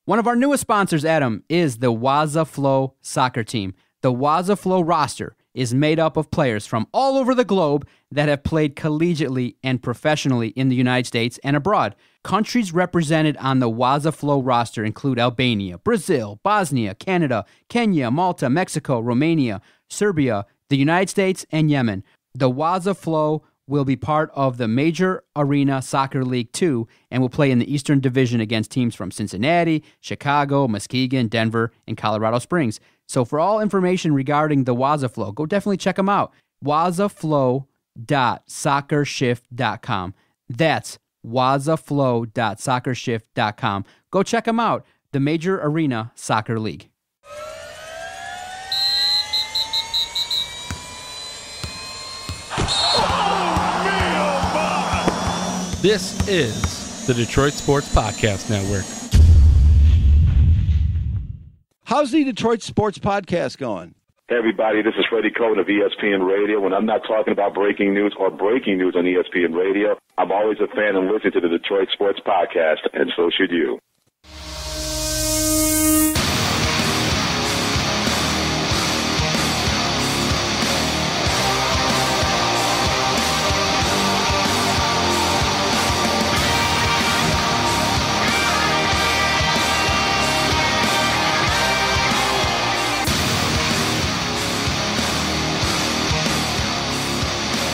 One of our newest sponsors, Adam, is the Waza Flow soccer team. The Waza Flow roster is made up of players from all over the globe that have played collegiately and professionally in the United States and abroad. Countries represented on the Waza Flow roster include Albania, Brazil, Bosnia, Canada, Kenya, Malta, Mexico, Romania, Serbia, the United States, and Yemen. The Waza Flow will be part of the Major Arena Soccer League 2 and will play in the Eastern Division against teams from Cincinnati, Chicago, Muskegon, Denver, and Colorado Springs. So for all information regarding the Waza Flow, go definitely check them out. wazaflow.soccershift.com. That's wazaflow.soccershift.com. Go check them out. The Major Arena Soccer League. This is the Detroit Sports Podcast Network. How's the Detroit Sports Podcast going? Hey, everybody, this is Freddie Cohen of ESPN Radio. When I'm not talking about breaking news or breaking news on ESPN Radio, I'm always a fan and listen to the Detroit Sports Podcast, and so should you.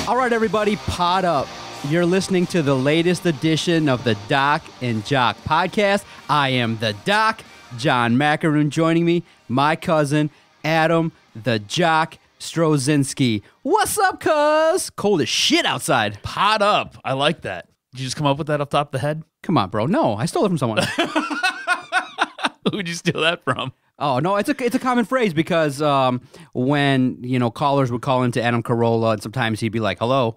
All right, everybody, pod up. You're listening to the latest edition of the Doc and Jock podcast. I am the Doc, John Macaroon, joining me, my cousin, Adam, the Jock Strozinski. What's up, cuz? Cold as shit outside. Pod up. I like that. Did you just come up with that off the top of the head? Come on, bro. No, I stole it from someone. Who'd you steal that from? Oh, no, it's a common phrase because when, callers would call into Adam Carolla, and sometimes he'd be like, hello,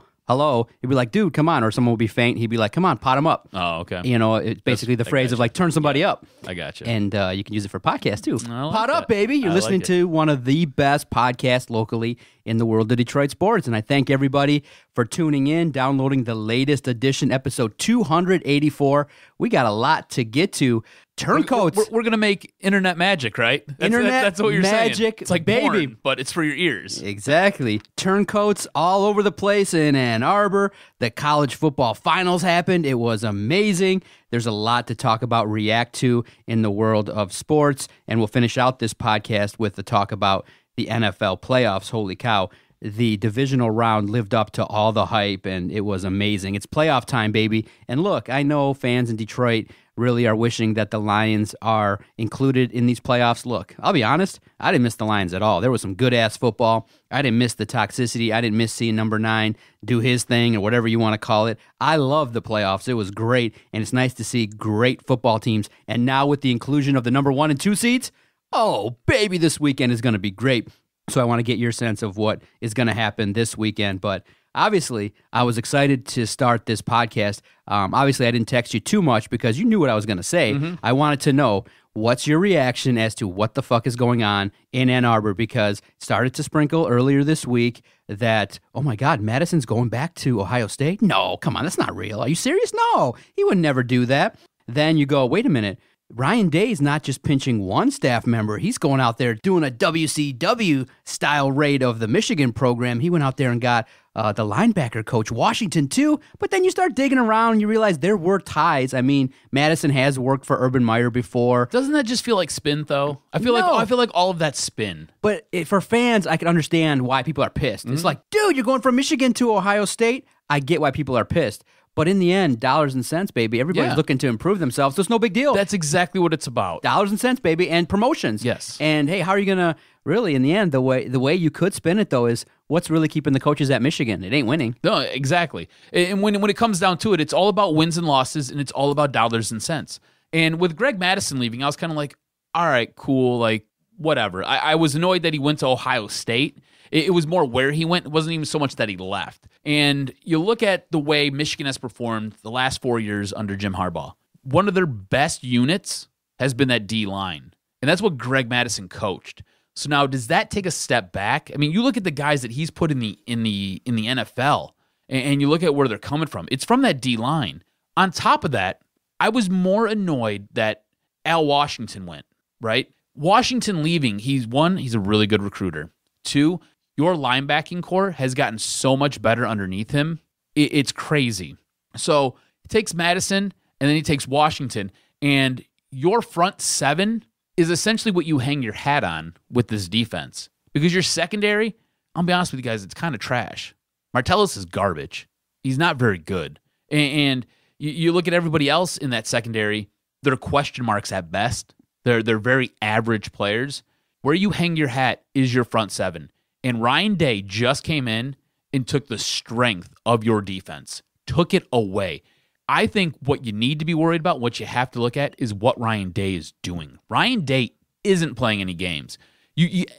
he'd be like, dude, come on, or someone would be faint, he'd be like, come on, pot him up. Oh, okay. It's basically the phrase of like, turn somebody up. I got you. And you can use it for podcasts too. Like pot up, baby. You're listening to one of the best podcasts locally in the world of Detroit sports, and I thank everybody for tuning in, downloading the latest edition, episode 284. We got a lot to get to. Turncoats. We're going to make internet magic, right? That's what you're magic, saying. It's like baby. porn, but it's for your ears. Exactly. Turncoats all over the place in Ann Arbor. The college football finals happened. It was amazing. There's a lot to talk about, react to in the world of sports, and we'll finish out this podcast with the talk about the NFL playoffs. Holy cow. The divisional round lived up to all the hype, and it was amazing. It's playoff time, baby. And look, I know fans in Detroit really are wishing that the Lions are included in these playoffs. Look, I'll be honest, I didn't miss the Lions at all. There was some good-ass football. I didn't miss the toxicity. I didn't miss seeing number 9 do his thing or whatever you want to call it. I love the playoffs. It was great, and it's nice to see great football teams. And now with the inclusion of the number 1 and 2 seeds, oh, baby, this weekend is going to be great. So I want to get your sense of what is going to happen this weekend. But obviously, I was excited to start this podcast. Obviously, I didn't text you too much because you knew what I was going to say. Mm-hmm. I wanted to know, what's your reaction as to what the fuck is going on in Ann Arbor? Because it started to sprinkle earlier this week that, oh my God, Madison's going back to Ohio State? No, come on, that's not real. Are you serious? No, he would never do that. Then you go, wait a minute. Ryan Day's not just pinching one staff member. He's going out there doing a WCW-style raid of the Michigan program. He went out there and got the linebacker coach, Washington, too. But then you start digging around and you realize there were ties. I mean, Madison has worked for Urban Meyer before. Doesn't that just feel like spin, though? I feel like all of that spin. But for fans, I can understand why people are pissed. Mm-hmm. It's like, dude, you're going from Michigan to Ohio State? I get why people are pissed. But in the end, dollars and cents, baby. Everybody's looking to improve themselves, so it's no big deal. That's exactly what it's about. Dollars and cents, baby, and promotions. Yes. And hey, how are you gonna really, in the end, the way you could spin it though is what's really keeping the coaches at Michigan? It ain't winning. No, exactly. And when it comes down to it, it's all about wins and losses, and it's all about dollars and cents. And with Greg Madison leaving, I was kind of like, all right, cool, like whatever. I was annoyed that he went to Ohio State. It was more where he went. It wasn't even so much that he left. And you look at the way Michigan has performed the last 4 years under Jim Harbaugh. One of their best units has been that D-line. And that's what Greg Madison coached. So now, does that take a step back? I mean, you look at the guys that he's put in the NFL, and you look at where they're coming from. It's from that D-line. On top of that, I was more annoyed that Al Washington went, right? Washington leaving, he's a really good recruiter. 2, your linebacking core has gotten so much better underneath him. It's crazy. So he takes Madison, and then he takes Washington, and your front 7 is essentially what you hang your hat on with this defense. Because your secondary, I'll be honest with you guys, it's kind of trash. Martellus is garbage. He's not very good. And you look at everybody else in that secondary, they're question marks at best. They're very average players. Where you hang your hat is your front 7. And Ryan Day just came in and took the strength of your defense, took it away. I think what you need to be worried about, what you have to look at, is what Ryan Day is doing. Ryan Day isn't playing any games.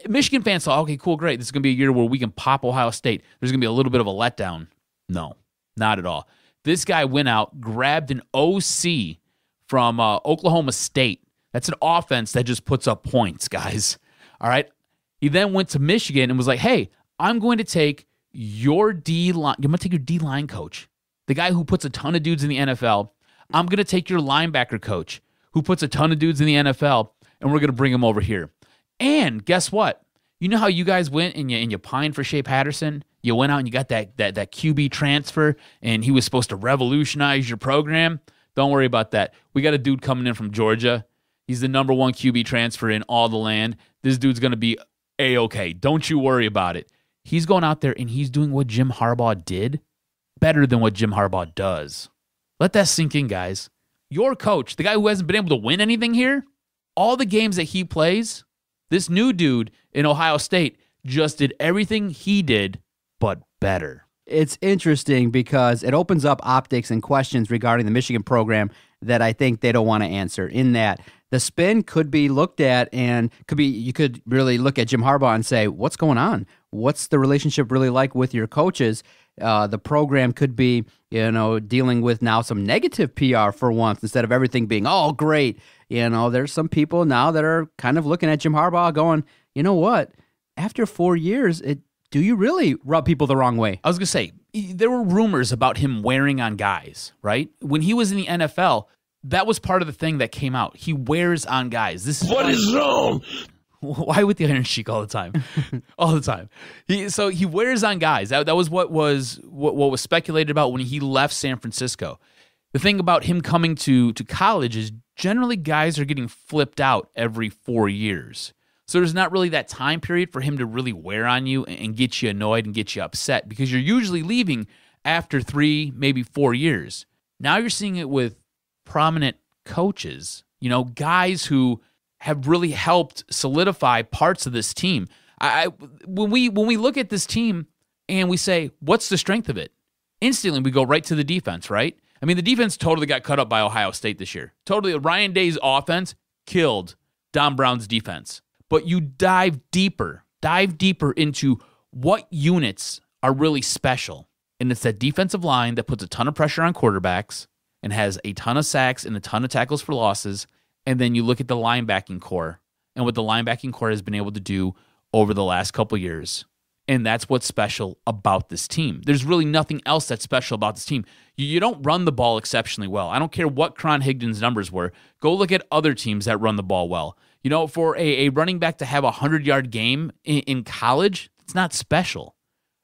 Michigan fans thought, okay, cool, great. This is going to be a year where we can pop Ohio State. There's going to be a little bit of a letdown. No, not at all. This guy went out, grabbed an OC from Oklahoma State. That's an offense that just puts up points, guys. All right? He then went to Michigan and was like, hey, I'm going to take your D-line. I'm going to take your D-line coach, the guy who puts a ton of dudes in the NFL. I'm going to take your linebacker coach who puts a ton of dudes in the NFL, and we're going to bring him over here. And guess what? You know how you guys went and you pined for Shea Patterson? You went out and you got that QB transfer, and he was supposed to revolutionize your program? Don't worry about that. We got a dude coming in from Georgia. He's the number 1 QB transfer in all the land. This dude's going to be A-okay. Don't you worry about it. He's going out there, and he's doing what Jim Harbaugh did better than what Jim Harbaugh does. Let that sink in, guys. Your coach, the guy who hasn't been able to win anything here, all the games that he plays, this new dude in Ohio State just did everything he did, but better. It's interesting because it opens up optics and questions regarding the Michigan program that I think they don't want to answer, in that the spin could be looked at and you could really look at Jim Harbaugh and say, what's going on? What's the relationship really like with your coaches? The program could be, dealing with now some negative PR for once instead of everything being, oh, great. There's some people now that are kind of looking at Jim Harbaugh going, you know what? After 4 years, do you really rub people the wrong way? I was going to say, there were rumors about him wearing on guys, right? When he was in the NFL, that was part of the thing that came out. He wears on guys. What is wrong? Why with the iron sheik all the time? All the time. He wears on guys. That was what was speculated about when he left San Francisco. The thing about him coming to college is generally guys are getting flipped out every 4 years. So there's not really that time period for him to really wear on you and get you annoyed and get you upset, because you're usually leaving after 3, maybe 4 years. Now you're seeing it with prominent coaches, guys who have really helped solidify parts of this team. When we look at this team and we say, what's the strength of it? Instantly we go right to the defense, right? I mean, the defense totally got cut up by Ohio State this year. Totally. Ryan Day's offense killed Don Brown's defense. But you dive deeper into what units are really special. And it's that defensive line that puts a ton of pressure on quarterbacks and has a ton of sacks and a ton of tackles for losses. And then you look at the linebacking core and what the linebacking core has been able to do over the last couple years. And that's what's special about this team. There's really nothing else that's special about this team. You don't run the ball exceptionally well. I don't care what Cron Higdon's numbers were. Go look at other teams that run the ball well. For a running back to have a 100-yard game in college, it's not special.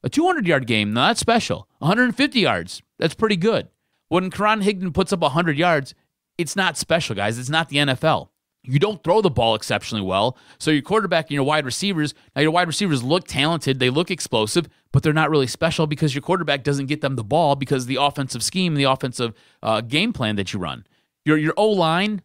A 200-yard game, no, that's special. 150 yards, that's pretty good. When Cron Higdon puts up 100 yards, it's not special, guys. It's not the NFL. You don't throw the ball exceptionally well. So your quarterback and your wide receivers, now your wide receivers look talented, they look explosive, but they're not really special because your quarterback doesn't get them the ball because of the offensive scheme, the offensive game plan that you run. Your O-line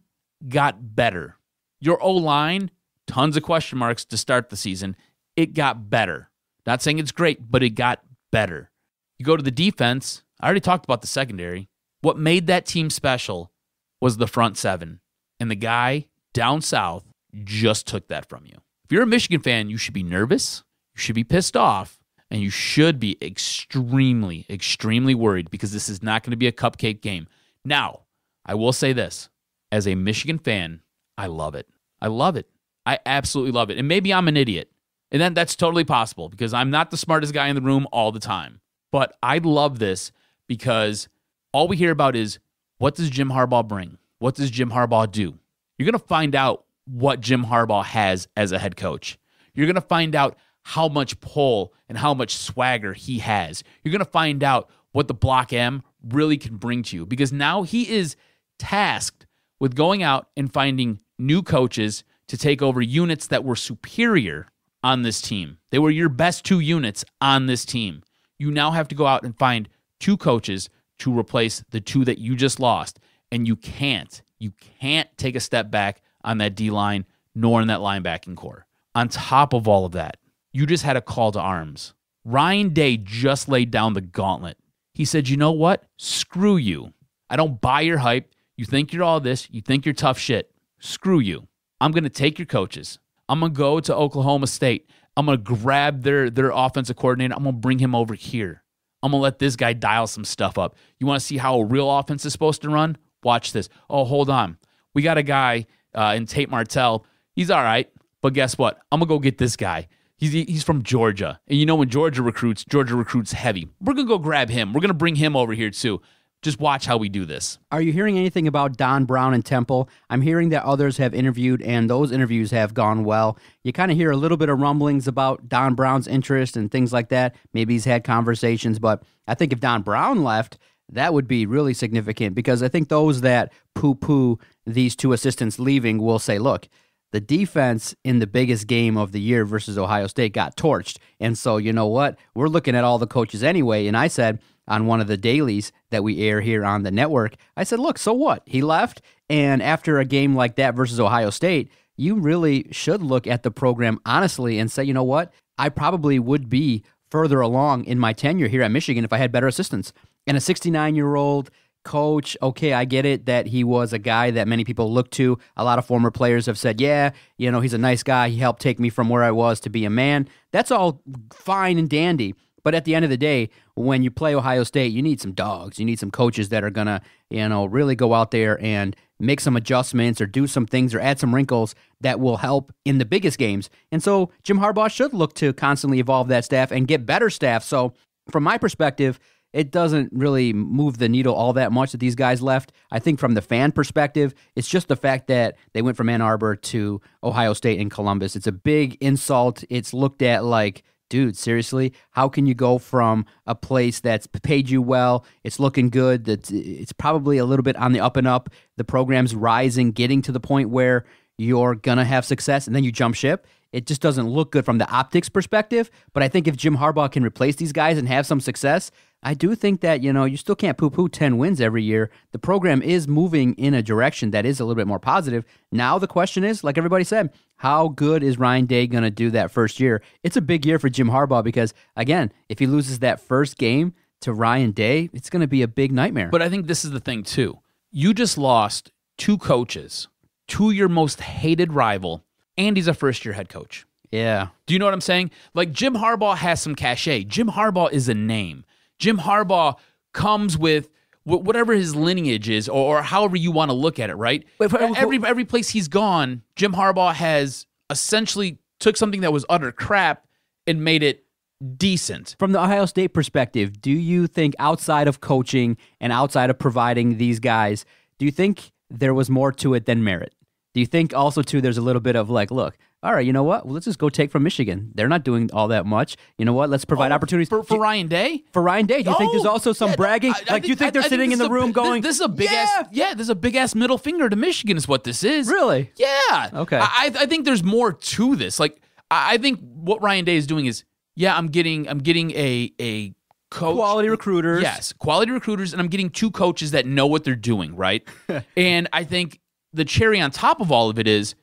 got better. Your O-line, tons of question marks to start the season. It got better. Not saying it's great, but it got better. You go to the defense. I already talked about the secondary. What made that team special was the front 7. And the guy down south just took that from you. If you're a Michigan fan, you should be nervous. You should be pissed off. And you should be extremely, extremely worried, because this is not going to be a cupcake game. Now, I will say this. As a Michigan fan, I love it. I love it. I absolutely love it. And maybe I'm an idiot. And then that's totally possible, because I'm not the smartest guy in the room all the time. But I love this because all we hear about is, what does Jim Harbaugh bring? What does Jim Harbaugh do? you're going to find out what Jim Harbaugh has as a head coach. You're going to find out how much pull and how much swagger he has. You're going to find out what the Block M really can bring to you, because now he is tasked with going out and finding new coaches to take over units that were superior on this team. They were your best 2 units on this team. You now have to go out and find 2 coaches to replace the 2 that you just lost, and you can't take a step back on that D-line nor in that linebacking core. On top of all of that, you just had a call to arms. Ryan Day just laid down the gauntlet. He said, you know what? Screw you. I don't buy your hype. You think you're all this. You think you're tough shit. Screw you. I'm going to take your coaches. I'm going to go to Oklahoma State. I'm going to grab their offensive coordinator. I'm going to bring him over here. I'm going to let this guy dial some stuff up. You want to see how a real offense is supposed to run? Watch this. Oh, hold on. We got a guy in Tate Martell. He's all right, but guess what? I'm going to go get this guy. He's from Georgia. And you know when Georgia recruits heavy. We're going to go grab him. We're going to bring him over here too. Just watch how we do this. Are you hearing anything about Don Brown and Temple? I'm hearing that others have interviewed, and those interviews have gone well. You kind of hear a little bit of rumblings about Don Brown's interest and things like that. Maybe he's had conversations, but I think if Don Brown left, that would be really significant, because I think those that poo-poo these 2 assistants leaving will say, look, the defense in the biggest game of the year versus Ohio State got torched. And so, you know what? We're looking at all the coaches anyway. And I said on one of the dailies that we air here on the network, I said, look, so what? He left. And after a game like that versus Ohio State, you really should look at the program honestly and say, you know what? I probably would be further along in my tenure here at Michigan if I had better assistants. And a 69-year-old coach, okay, I get it that he was a guy that many people look to. A lot of former players have said, yeah, you know, he's a nice guy. He helped take me from where I was to be a man. That's all fine and dandy. But at the end of the day, when you play Ohio State, you need some dogs. You need some coaches that are going to, you know, really go out there and make some adjustments or do some things or add some wrinkles that will help in the biggest games. And so Jim Harbaugh should look to constantly evolve that staff and get better staff. So from my perspective, it doesn't really move the needle all that much that these guys left. I think from the fan perspective, it's just the fact that they went from Ann Arbor to Ohio State and Columbus. It's a big insult. It's looked at like, dude, seriously, how can you go from a place that's paid you well, it's looking good, it's probably a little bit on the up and up, the program's rising, getting to the point where you're going to have success, and then you jump ship? It just doesn't look good from the optics perspective. But I think if Jim Harbaugh can replace these guys and have some success, I do think that, you know, you still can't poo-poo 10 wins every year. The program is moving in a direction that is a little bit more positive. Now the question is, like everybody said, how good is Ryan Day going to do that first year? It's a big year for Jim Harbaugh because, again, if he loses that first game to Ryan Day, it's going to be a big nightmare. But I think this is the thing, too. You just lost 2 coaches to your most hated rival, and he's a first-year head coach. Yeah. Do you know what I'm saying? Like, Jim Harbaugh has some cachet. Jim Harbaugh is a name. Jim Harbaugh comes with whatever his lineage is, or however you want to look at it, right? Every place he's gone, Jim Harbaugh has essentially took something that was utter crap and made it decent. From the Ohio State perspective, do you think outside of coaching and outside of providing these guys, do you think there was more to it than merit? Do you think also, too, there's a little bit of like, look, all right, you know what? Well, let's just go take from Michigan. They're not doing all that much. You know what? Let's provide opportunities. For Ryan Day? For Ryan Day. Do you think there's also some bragging? Do you think they're sitting in the room going, this is a big ass, this is a big ass middle finger to Michigan is what this is. Really? Yeah. Okay. I think there's more to this. Like, I think what Ryan Day is doing is, I'm getting a coach. Quality recruiters. Yes, quality recruiters, and I'm getting 2 coaches that know what they're doing, right? And I think the cherry on top of all of it is,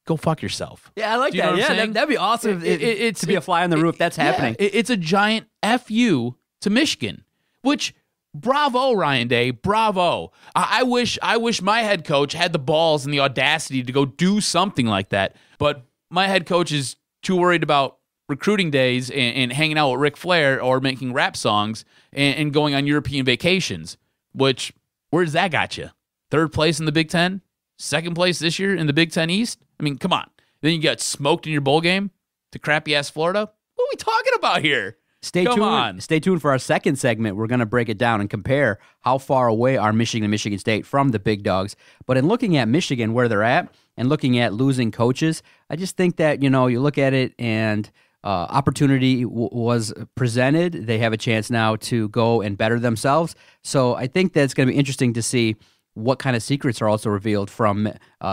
go fuck yourself. Yeah, I like that. Yeah, that'd be awesome to be a fly on the roof. That's happening. It's a giant FU to Michigan, which, bravo, Ryan Day, bravo. I wish my head coach had the balls and the audacity to go do something like that, but my head coach is too worried about recruiting days and hanging out with Ric Flair or making rap songs and going on European vacations, which, where's that got you? 3rd place in the Big Ten? 2nd place this year in the Big Ten East? I mean, come on. Then you got smoked in your bowl game to crappy-ass Florida? What are we talking about here? Stay tuned for our second segment. We're going to break it down and compare how far away are Michigan and Michigan State from the big dogs. But in looking at Michigan, where they're at, and looking at losing coaches, I just think that, you look at it and opportunity was presented. They have a chance now to go and better themselves. So I think that it's going to be interesting to see what kind of secrets are also revealed from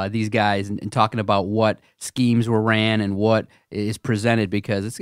these guys and talking about what schemes were ran and what is presented, because it's,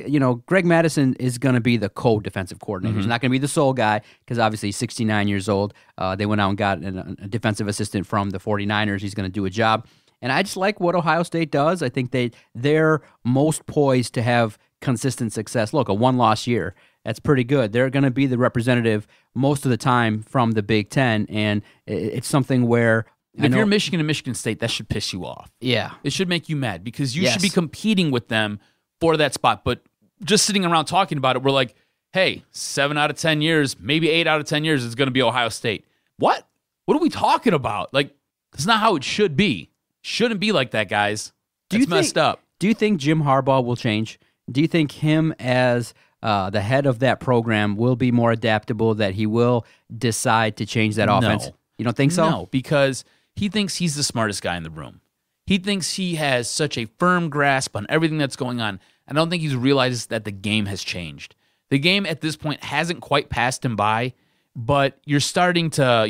Greg Mattison is going to be the co-defensive coordinator. He's not going to be the sole guy because obviously he's 69 years old. They went out and got a defensive assistant from the 49ers. He's going to do a job. And I just like what Ohio State does. I think they're most poised to have consistent success. Look, a one-loss year, that's pretty good. They're going to be the representative most of the time from the Big Ten, and it's something where if you're Michigan and Michigan State, that should piss you off. Yeah. It should make you mad because you should be competing with them for that spot. But just sitting around talking about it, we're like, hey, 7 out of 10 years, maybe 8 out of 10 years is going to be Ohio State. What? What are we talking about? Like, that's not how it should be. Shouldn't be like that, guys. It's messed up. Do you think Jim Harbaugh will change? Do you think him as the head of that program will be more adaptable, that he will decide to change that offense? No. You don't think so? No, because he thinks he's the smartest guy in the room. He thinks he has such a firm grasp on everything that's going on. I don't think he realizes that the game has changed. The game at this point hasn't quite passed him by, but you're starting to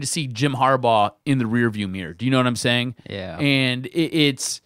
see Jim Harbaugh in the rearview mirror. Do you know what I'm saying? Yeah. And it's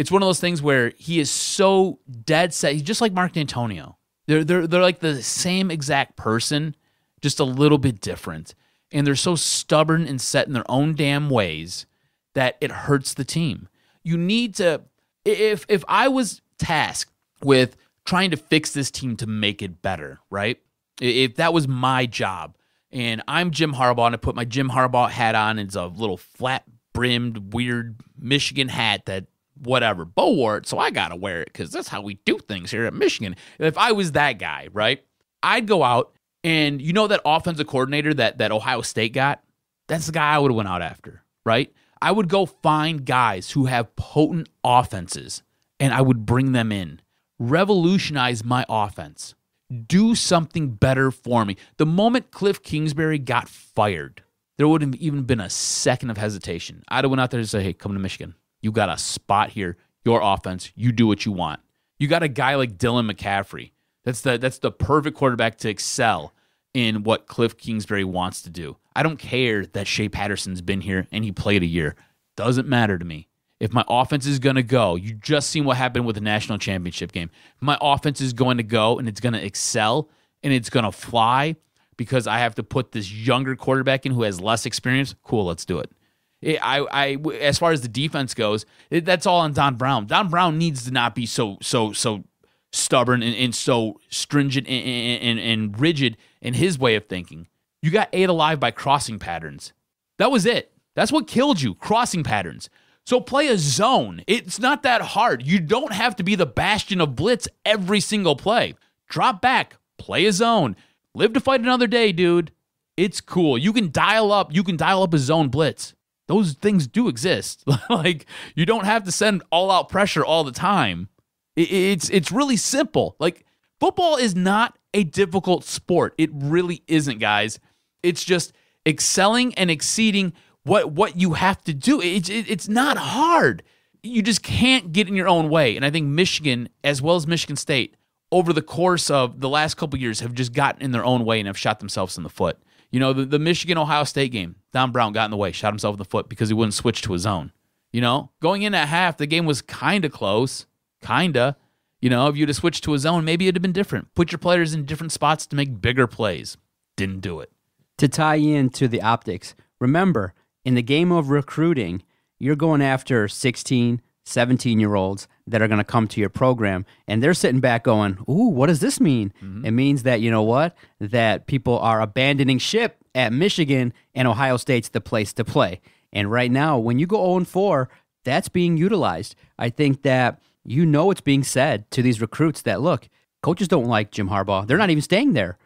one of those things where he is so dead set. He's just like Mark D'Antonio. They're like the same exact person, just a little bit different. And they're so stubborn and set in their own damn ways that it hurts the team. You need to, if I was tasked with trying to fix this team to make it better, right? If that was my job, and I'm Jim Harbaugh, and I put my Jim Harbaugh hat on, and it's a little flat-brimmed, weird Michigan hat that whatever, Bo wore it, so I got to wear it because that's how we do things here at Michigan. If I was that guy, right, I'd go out, and that offensive coordinator that Ohio State got, that's the guy I would have went out after, right? I would go find guys who have potent offenses, and I would bring them in. Revolutionize my offense. Do something better for me. The moment Cliff Kingsbury got fired, there wouldn't have even been a second of hesitation. I'd have went out there and said, hey, come to Michigan. You got a spot here. Your offense. You do what you want. You got a guy like Dylan McCaffrey. That's the perfect quarterback to excel in what Cliff Kingsbury wants to do. I don't care that Shea Patterson's been here and he played a year. Doesn't matter to me. If my offense is going to go, you just seen what happened with the national championship game. If my offense is going to go and it's going to excel and it's going to fly because I have to put this younger quarterback in who has less experience, cool, let's do it. As far as the defense goes, that's all on Don Brown. Don Brown needs to not be so stubborn and so stringent and rigid in his way of thinking. You got ate alive by crossing patterns. That was it. That's what killed you, crossing patterns. So play a zone. It's not that hard. You don't have to be the bastion of blitz every single play. Drop back, play a zone. Live to fight another day, dude. It's cool. You can dial up a zone blitz. Those things do exist. Like, you don't have to send all-out pressure all the time. It's really simple. Like, football is not a difficult sport. It really isn't, guys. It's just excelling and exceeding what you have to do. It's not hard. You just can't get in your own way. And I think Michigan, as well as Michigan State, over the course of the last couple of years have just gotten in their own way and have shot themselves in the foot. The Michigan-Ohio State game, Don Brown got in the way, shot himself in the foot because he wouldn't switch to a zone. Going in at half, the game was kind of close. Kinda. If you'd have switched to a zone, maybe it'd have been different. Put your players in different spots to make bigger plays. Didn't do it. To tie into the optics, remember, in the game of recruiting, you're going after 16, 17-year-olds that are going to come to your program, and they're sitting back going, ooh, what does this mean? Mm-hmm. It means that, that people are abandoning ship at Michigan, and Ohio State's the place to play. And right now, when you go 0-4, that's being utilized. I think that it's being said to these recruits that, look, coaches don't like Jim Harbaugh. They're not even staying there.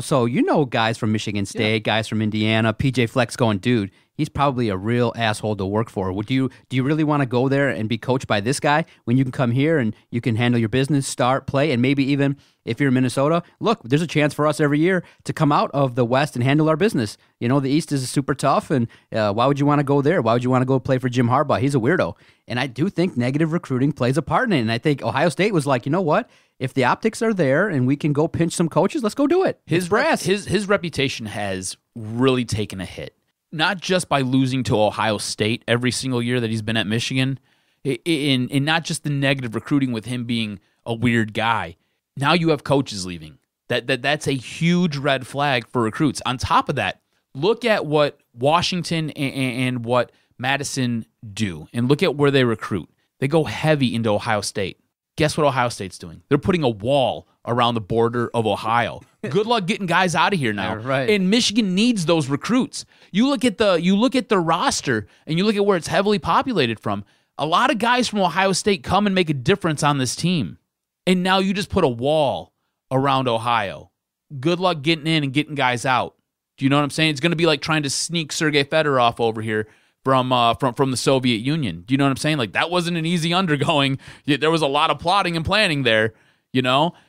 So guys from Michigan State, guys from Indiana, PJ Fleck's going, dude, he's probably a real asshole to work for. Do you really want to go there and be coached by this guy when you can come here and you can handle your business, start, play, and maybe even if you're in Minnesota, look, there's a chance for us every year to come out of the West and handle our business. The East is super tough, and why would you want to go there? Why would you want to go play for Jim Harbaugh? He's a weirdo. And I do think negative recruiting plays a part in it. And I think Ohio State was like, you know what? If the optics are there and we can go pinch some coaches, let's go do it. His reputation has really taken a hit, not just by losing to Ohio State every single year that he's been at Michigan, and not just the negative recruiting with him being a weird guy. Now you have coaches leaving. That's a huge red flag for recruits. On top of that, look at what Washington and what Madison do, and look at where they recruit. They go heavy into Ohio State. Guess what Ohio State's doing? They're putting a wall around the border of Ohio. Good luck getting guys out of here now. Right. And Michigan needs those recruits. You look at the roster and you look at where it's heavily populated from. A lot of guys from Ohio State come and make a difference on this team. And now you just put a wall around Ohio. Good luck getting in and getting guys out. Do you know what I'm saying? It's going to be like trying to sneak Sergei Fedorov over here from the Soviet Union. Do you know what I'm saying? Like, that wasn't an easy undergoing. There was a lot of plotting and planning there,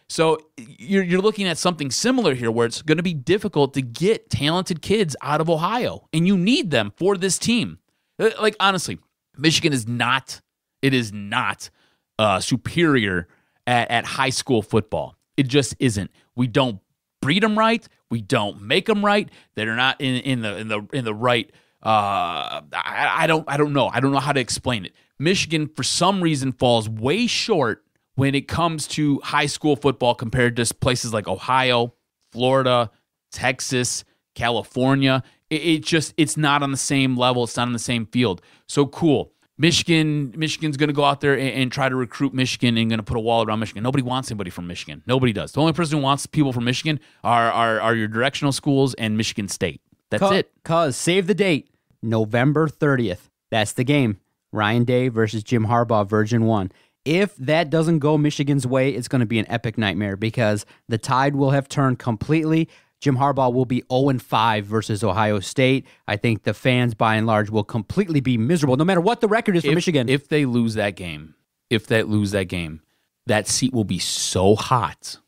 So you're looking at something similar here where it's going to be difficult to get talented kids out of Ohio, and you need them for this team. Like, honestly, Michigan is not superior at high school football. It just isn't. We don't breed them right. We don't make them right. They're not in the right. I don't know. I don't know how to explain it. Michigan, for some reason, falls way short when it comes to high school football compared to places like Ohio, Florida, Texas, California. It's not on the same level. It's not on the same field. So cool. Michigan's going to go out there and try to recruit Michigan and going to put a wall around Michigan. Nobody wants anybody from Michigan. Nobody does. The only person who wants people from Michigan are your directional schools and Michigan State. That's it. Cause save the date, November 30th. That's the game. Ryan Day versus Jim Harbaugh, Virgin 1. If that doesn't go Michigan's way, it's going to be an epic nightmare because the tide will have turned completely. Jim Harbaugh will be 0-5 versus Ohio State. I think the fans, by and large, will completely be miserable, no matter what the record is for Michigan. If they lose that game, that seat will be so hot.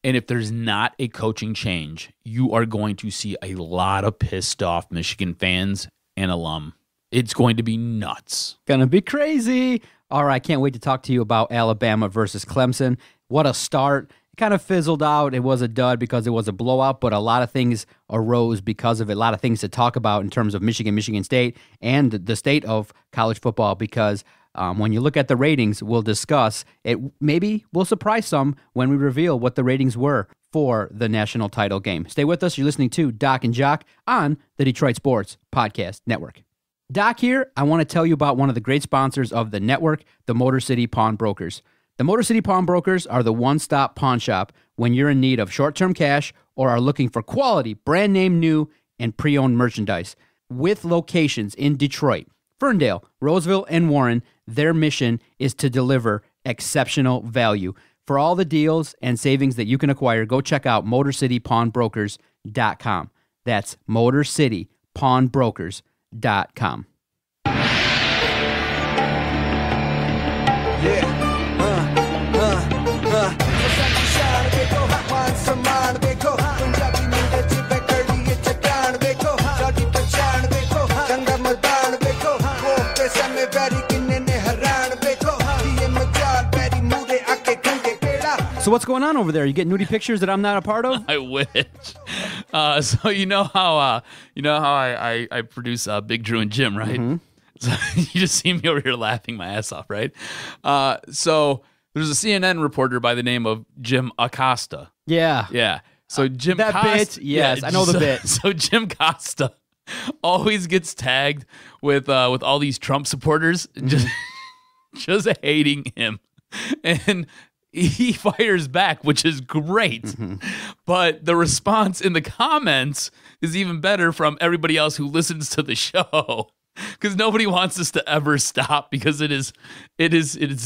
And if there's not a coaching change, you are going to see a lot of pissed off Michigan fans and alum. It's going to be nuts. Gonna be crazy. All right, can't wait to talk to you about Alabama versus Clemson. What a start. It kind of fizzled out. It was a dud because it was a blowout, but a lot of things arose because of it. A lot of things to talk about in terms of Michigan State, and the state of college football because when you look at the ratings, we'll discuss it. Maybe we'll surprise some when we reveal what the ratings were for the national title game. Stay with us. You're listening to Doc and Jock on the Detroit Sports Podcast Network. Doc here. I want to tell you about one of the great sponsors of the network, the Motor City Pawn Brokers. The Motor City Pawn Brokers are the one-stop pawn shop when you're in need of short-term cash or are looking for quality, brand name new, and pre-owned merchandise. With locations in Detroit, Ferndale, Roseville, and Warren, their mission is to deliver exceptional value. For all the deals and savings that you can acquire, go check out MotorCityPawnBrokers.com. That's MotorCityPawnBrokers.com. So what's going on over there? You get nudie pictures that I'm not a part of? I wish. So you know how I produce Big Drew and Jim, right? Mm-hmm. So you just see me over here laughing my ass off, right? So there's a CNN reporter by the name of Jim Acosta. Yeah. So Jim that Costa, bit, yes, I know the bit. So Jim Costa always gets tagged with all these Trump supporters just hating him, and he fires back, which is great. Mm-hmm. But the response in the comments is even better from everybody else who listens to the show, because nobody wants this to ever stop because it is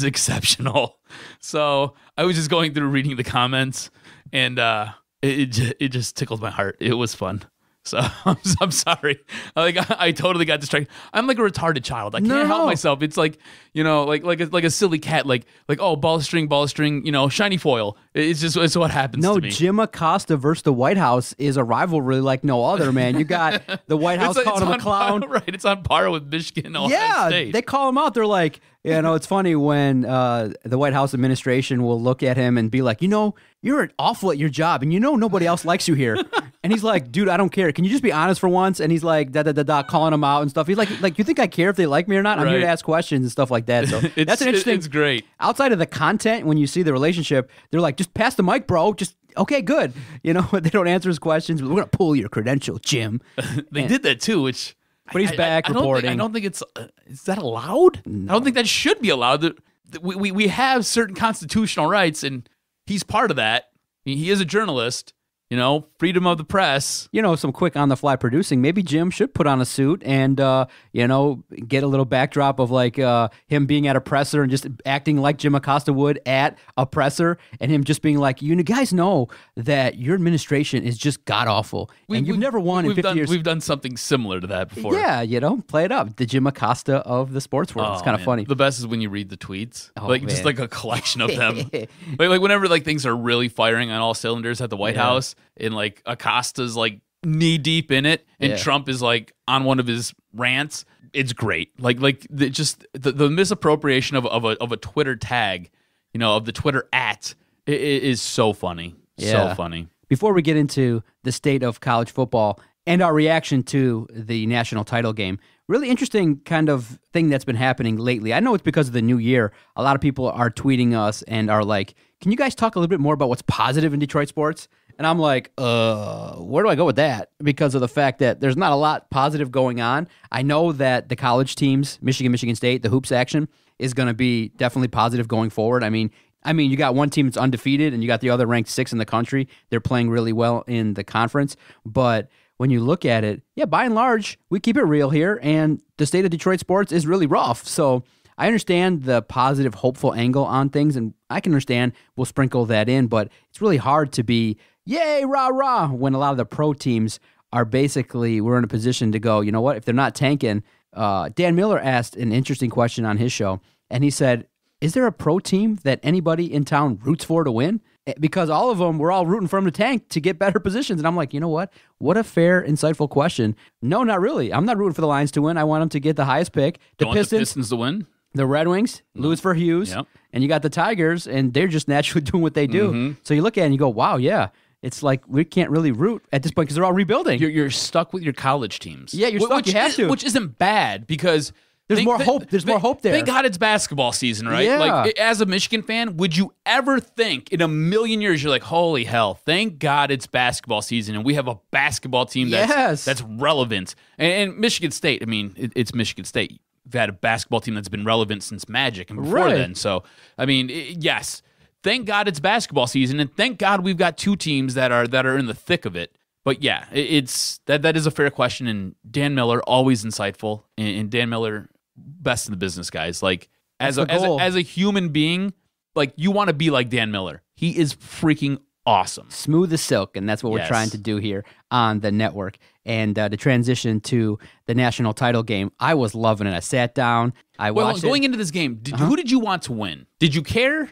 exceptional. So I was just going through reading the comments, and it just tickled my heart. It was fun. So I'm sorry. I totally got distracted. I'm like a retarded child. I can't help myself. It's like, like a silly cat. Like oh, ball string, shiny foil. It's what happens to me. Jim Acosta versus the White House is a rivalry like no other, man. You got the White House calling him a clown. Right, it's on par with Michigan. Ohio State. They call him out. They're like, it's funny when the White House administration will look at him and be like, you're awful at your job, and nobody else likes you here. And he's like, dude, I don't care. Can you just be honest for once? And he's like, calling him out and stuff. He's like, you think I care if they like me or not? I'm here to ask questions and stuff like that. So that's an interesting. It's great. Outside of the content, when you see the relationship, they're like, just pass the mic, bro. Just okay, good. They don't answer his questions. We're gonna pull your credential, Jim. They did that too, which. But he's back reporting. I don't think it's. Is that allowed? No. I don't think that should be allowed. We have certain constitutional rights, and he's part of that. He is a journalist. Freedom of the press. Some quick on-the-fly producing. Maybe Jim should put on a suit and, get a little backdrop of like him being at a presser and just acting like Jim Acosta would at a presser, and him just being like, you guys know that your administration is just god-awful, and you've never won in 50 years. We've done something similar to that before. Yeah, play it up. The Jim Acosta of the sports world. It's kind of funny. The best is when you read the tweets. Just like a collection of them. like whenever like things are really firing on all cylinders at the White House, and like Acosta's like knee deep in it, and Trump is like on one of his rants. It's great. The misappropriation of a Twitter tag, of the Twitter @ is so funny. Yeah. So funny. Before we get into the state of college football and our reaction to the national title game, really interesting kind of thing that's been happening lately. I know it's because of the new year. A lot of people are tweeting us and are like, can you guys talk a little bit more about what's positive in Detroit sports? And I'm like, where do I go with that? Because of the fact that there's not a lot positive going on. I know that the college teams, Michigan State, the hoops action is going to be definitely positive going forward. I mean, you got one team that's undefeated and you got the other ranked 6th in the country. They're playing really well in the conference. But when you look at it, by and large, we keep it real here. And the state of Detroit sports is really rough. So I understand the positive, hopeful angle on things, and I can understand we'll sprinkle that in, but it's really hard to be, yay, rah, rah, when a lot of the pro teams are basically, we're in a position to go, you know what, if they're not tanking. Dan Miller asked an interesting question on his show, and he said, is there a pro team that anybody in town roots for to win? Because all of them, we're all rooting for them to tank to get better positions. And I'm like, you know what? What a fair, insightful question. No, not really. I'm not rooting for the Lions to win. I want them to get the highest pick. The Pistons to win? The Red Wings, lose for Hughes, and you got the Tigers, and they're just naturally doing what they do. Mm-hmm. So you look at it and you go, wow, yeah. It's like we can't really root at this point because they're all rebuilding. You're stuck with your college teams. Yeah, you're stuck. You have to. Which isn't bad because there's more hope. There's more hope there. Thank God it's basketball season, right? Yeah. Like, as a Michigan fan, would you ever think in a million years, you're like, holy hell, thank God it's basketball season and we have a basketball team that's relevant. And Michigan State, it's Michigan State. We've had a basketball team that's been relevant since Magic and before then. So, yes, thank God it's basketball season, and thank God we've got two teams that are in the thick of it. But yeah, it's that is a fair question, and Dan Miller, always insightful, and Dan Miller, best in the business, guys. Like as a human being, like you want to be like Dan Miller. He is freaking awesome. Smooth as silk, and that's what we're trying to do here on the network. And to transition to the national title game, I was loving it. I sat down, I watched going into this game, who did you want to win? Did you care?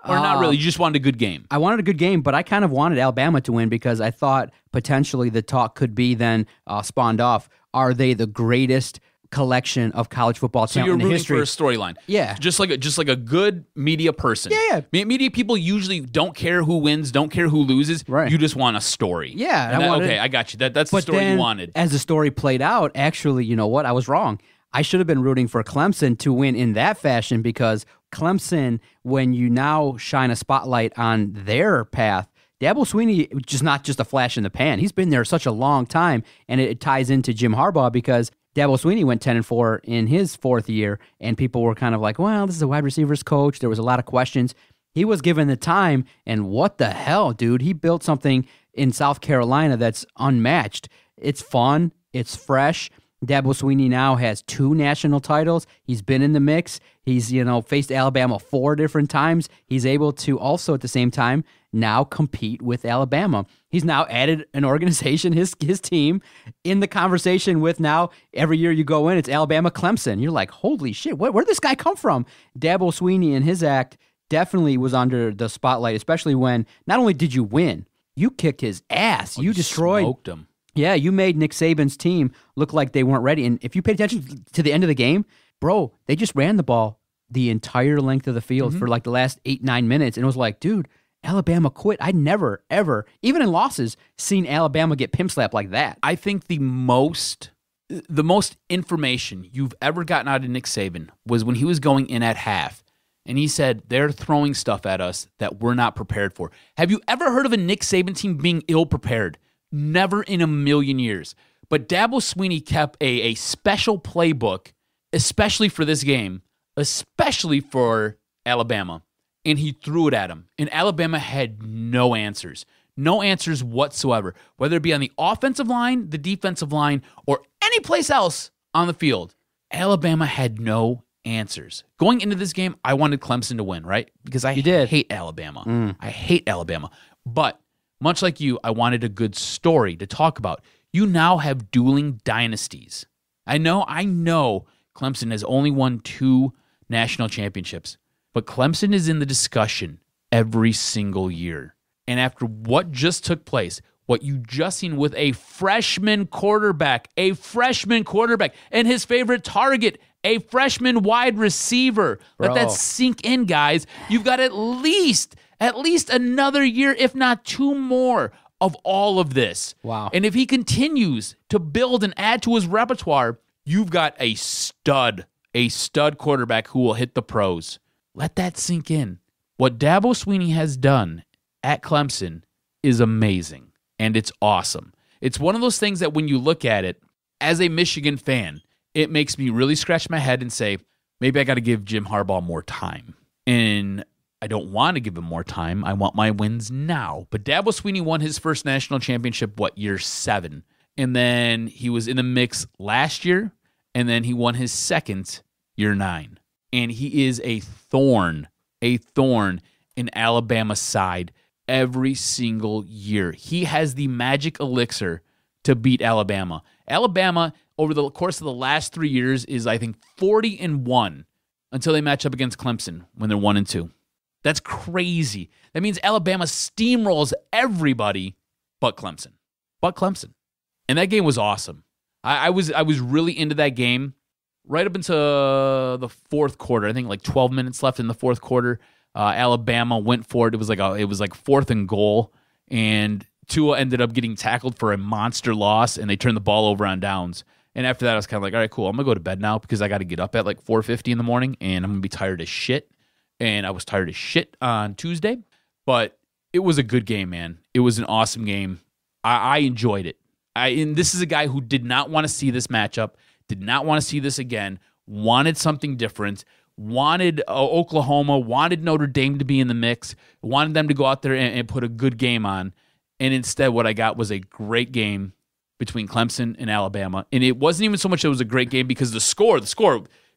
Or not really? You just wanted a good game? I wanted a good game, but I kind of wanted Alabama to win because I thought potentially the talk could be then spawned off. Are they the greatest collection of college football talent in the history? So you're rooting for a storyline. Yeah. Just like a good media person. Yeah. Media people usually don't care who wins, don't care who loses. Right. You just want a story. Yeah. I got you. That's the story you wanted. As the story played out, actually, you know what? I was wrong. I should have been rooting for Clemson to win in that fashion because Clemson, when you now shine a spotlight on their path, Dabo Swinney, just not just a flash in the pan. He's been there such a long time, and it ties into Jim Harbaugh because Dabo Swinney went 10-4 in his 4th year, and people were kind of like, well, this is a wide receivers coach. There was a lot of questions. He was given the time, and what the hell, dude? He built something in South Carolina that's unmatched. It's fun. It's fresh. Dabo Swinney now has 2 national titles. He's been in the mix. He's, faced Alabama 4 different times. He's able to also at the same time now compete with Alabama. He's now added an organization, his team, in the conversation with now every year you go in, it's Alabama Clemson. You're like, holy shit, where did this guy come from? Dabo Swinney and his act definitely was under the spotlight, especially when not only did you win, you kicked his ass. You destroyed. Smoked him. Yeah, you made Nick Saban's team look like they weren't ready. And if you paid attention to the end of the game, bro, they just ran the ball the entire length of the field for like the last 8-9 minutes. And it was like, dude, Alabama quit. I'd never, ever, even in losses, seen Alabama get pimp slapped like that. I think the most information you've ever gotten out of Nick Saban was when he was going in at half. And he said, they're throwing stuff at us that we're not prepared for. Have you ever heard of a Nick Saban team being ill-prepared? Never in a million years. But Dabo Swinney kept a special playbook, especially for this game, especially for Alabama, and he threw it at him. And Alabama had no answers. No answers whatsoever, whether it be on the offensive line, the defensive line, or any place else on the field. Alabama had no answers. Going into this game, I wanted Clemson to win, right? Because I hate Alabama. I hate Alabama. But much like you, I wanted a good story to talk about. You now have dueling dynasties. I know Clemson has only won 2 national championships, but Clemson is in the discussion every single year. And after what just took place, what you just seen with a freshman quarterback, and his favorite target, a freshman wide receiver. Let that sink in, guys. You've got at least another year, if not 2 more, of all of this. Wow. And if he continues to build and add to his repertoire, you've got a stud quarterback who will hit the pros. Let that sink in. What Dabo Swinney has done at Clemson is amazing, and it's awesome. It's one of those things that when you look at it, as a Michigan fan, it makes me really scratch my head and say, maybe I got to give Jim Harbaugh more time. And I don't want to give him more time. I want my wins now. But Dabo Swinney won his first national championship, year 7? And then he was in the mix last year, and then he won his second, year 9. And he is a thorn in Alabama's side every single year. He has the magic elixir to beat Alabama. Alabama, over the course of the last 3 years, is, I think, 40-1 until they match up against Clemson when they're 1-2. That's crazy. That means Alabama steamrolls everybody but Clemson. And that game was awesome. I was really into that game right up until the fourth quarter. I think like 12 minutes left in the fourth quarter. Alabama went for it. It was like 4th and goal, and Tua ended up getting tackled for a monster loss, and they turned the ball over on downs. And after that, I was kind of like, all right, cool. I'm going to go to bed now because I got to get up at like 4:50 in the morning, and I'm going to be tired as shit. And I was tired as shit on Tuesday, but it was a good game, man. It was an awesome game. I enjoyed it. And this is a guy who did not want to see this matchup, did not want to see this again, wanted something different, wanted Oklahoma, wanted Notre Dame to be in the mix, wanted them to go out there and put a good game on. And instead, what I got was a great game between Clemson and Alabama. And it wasn't even so much it was a great game because the score,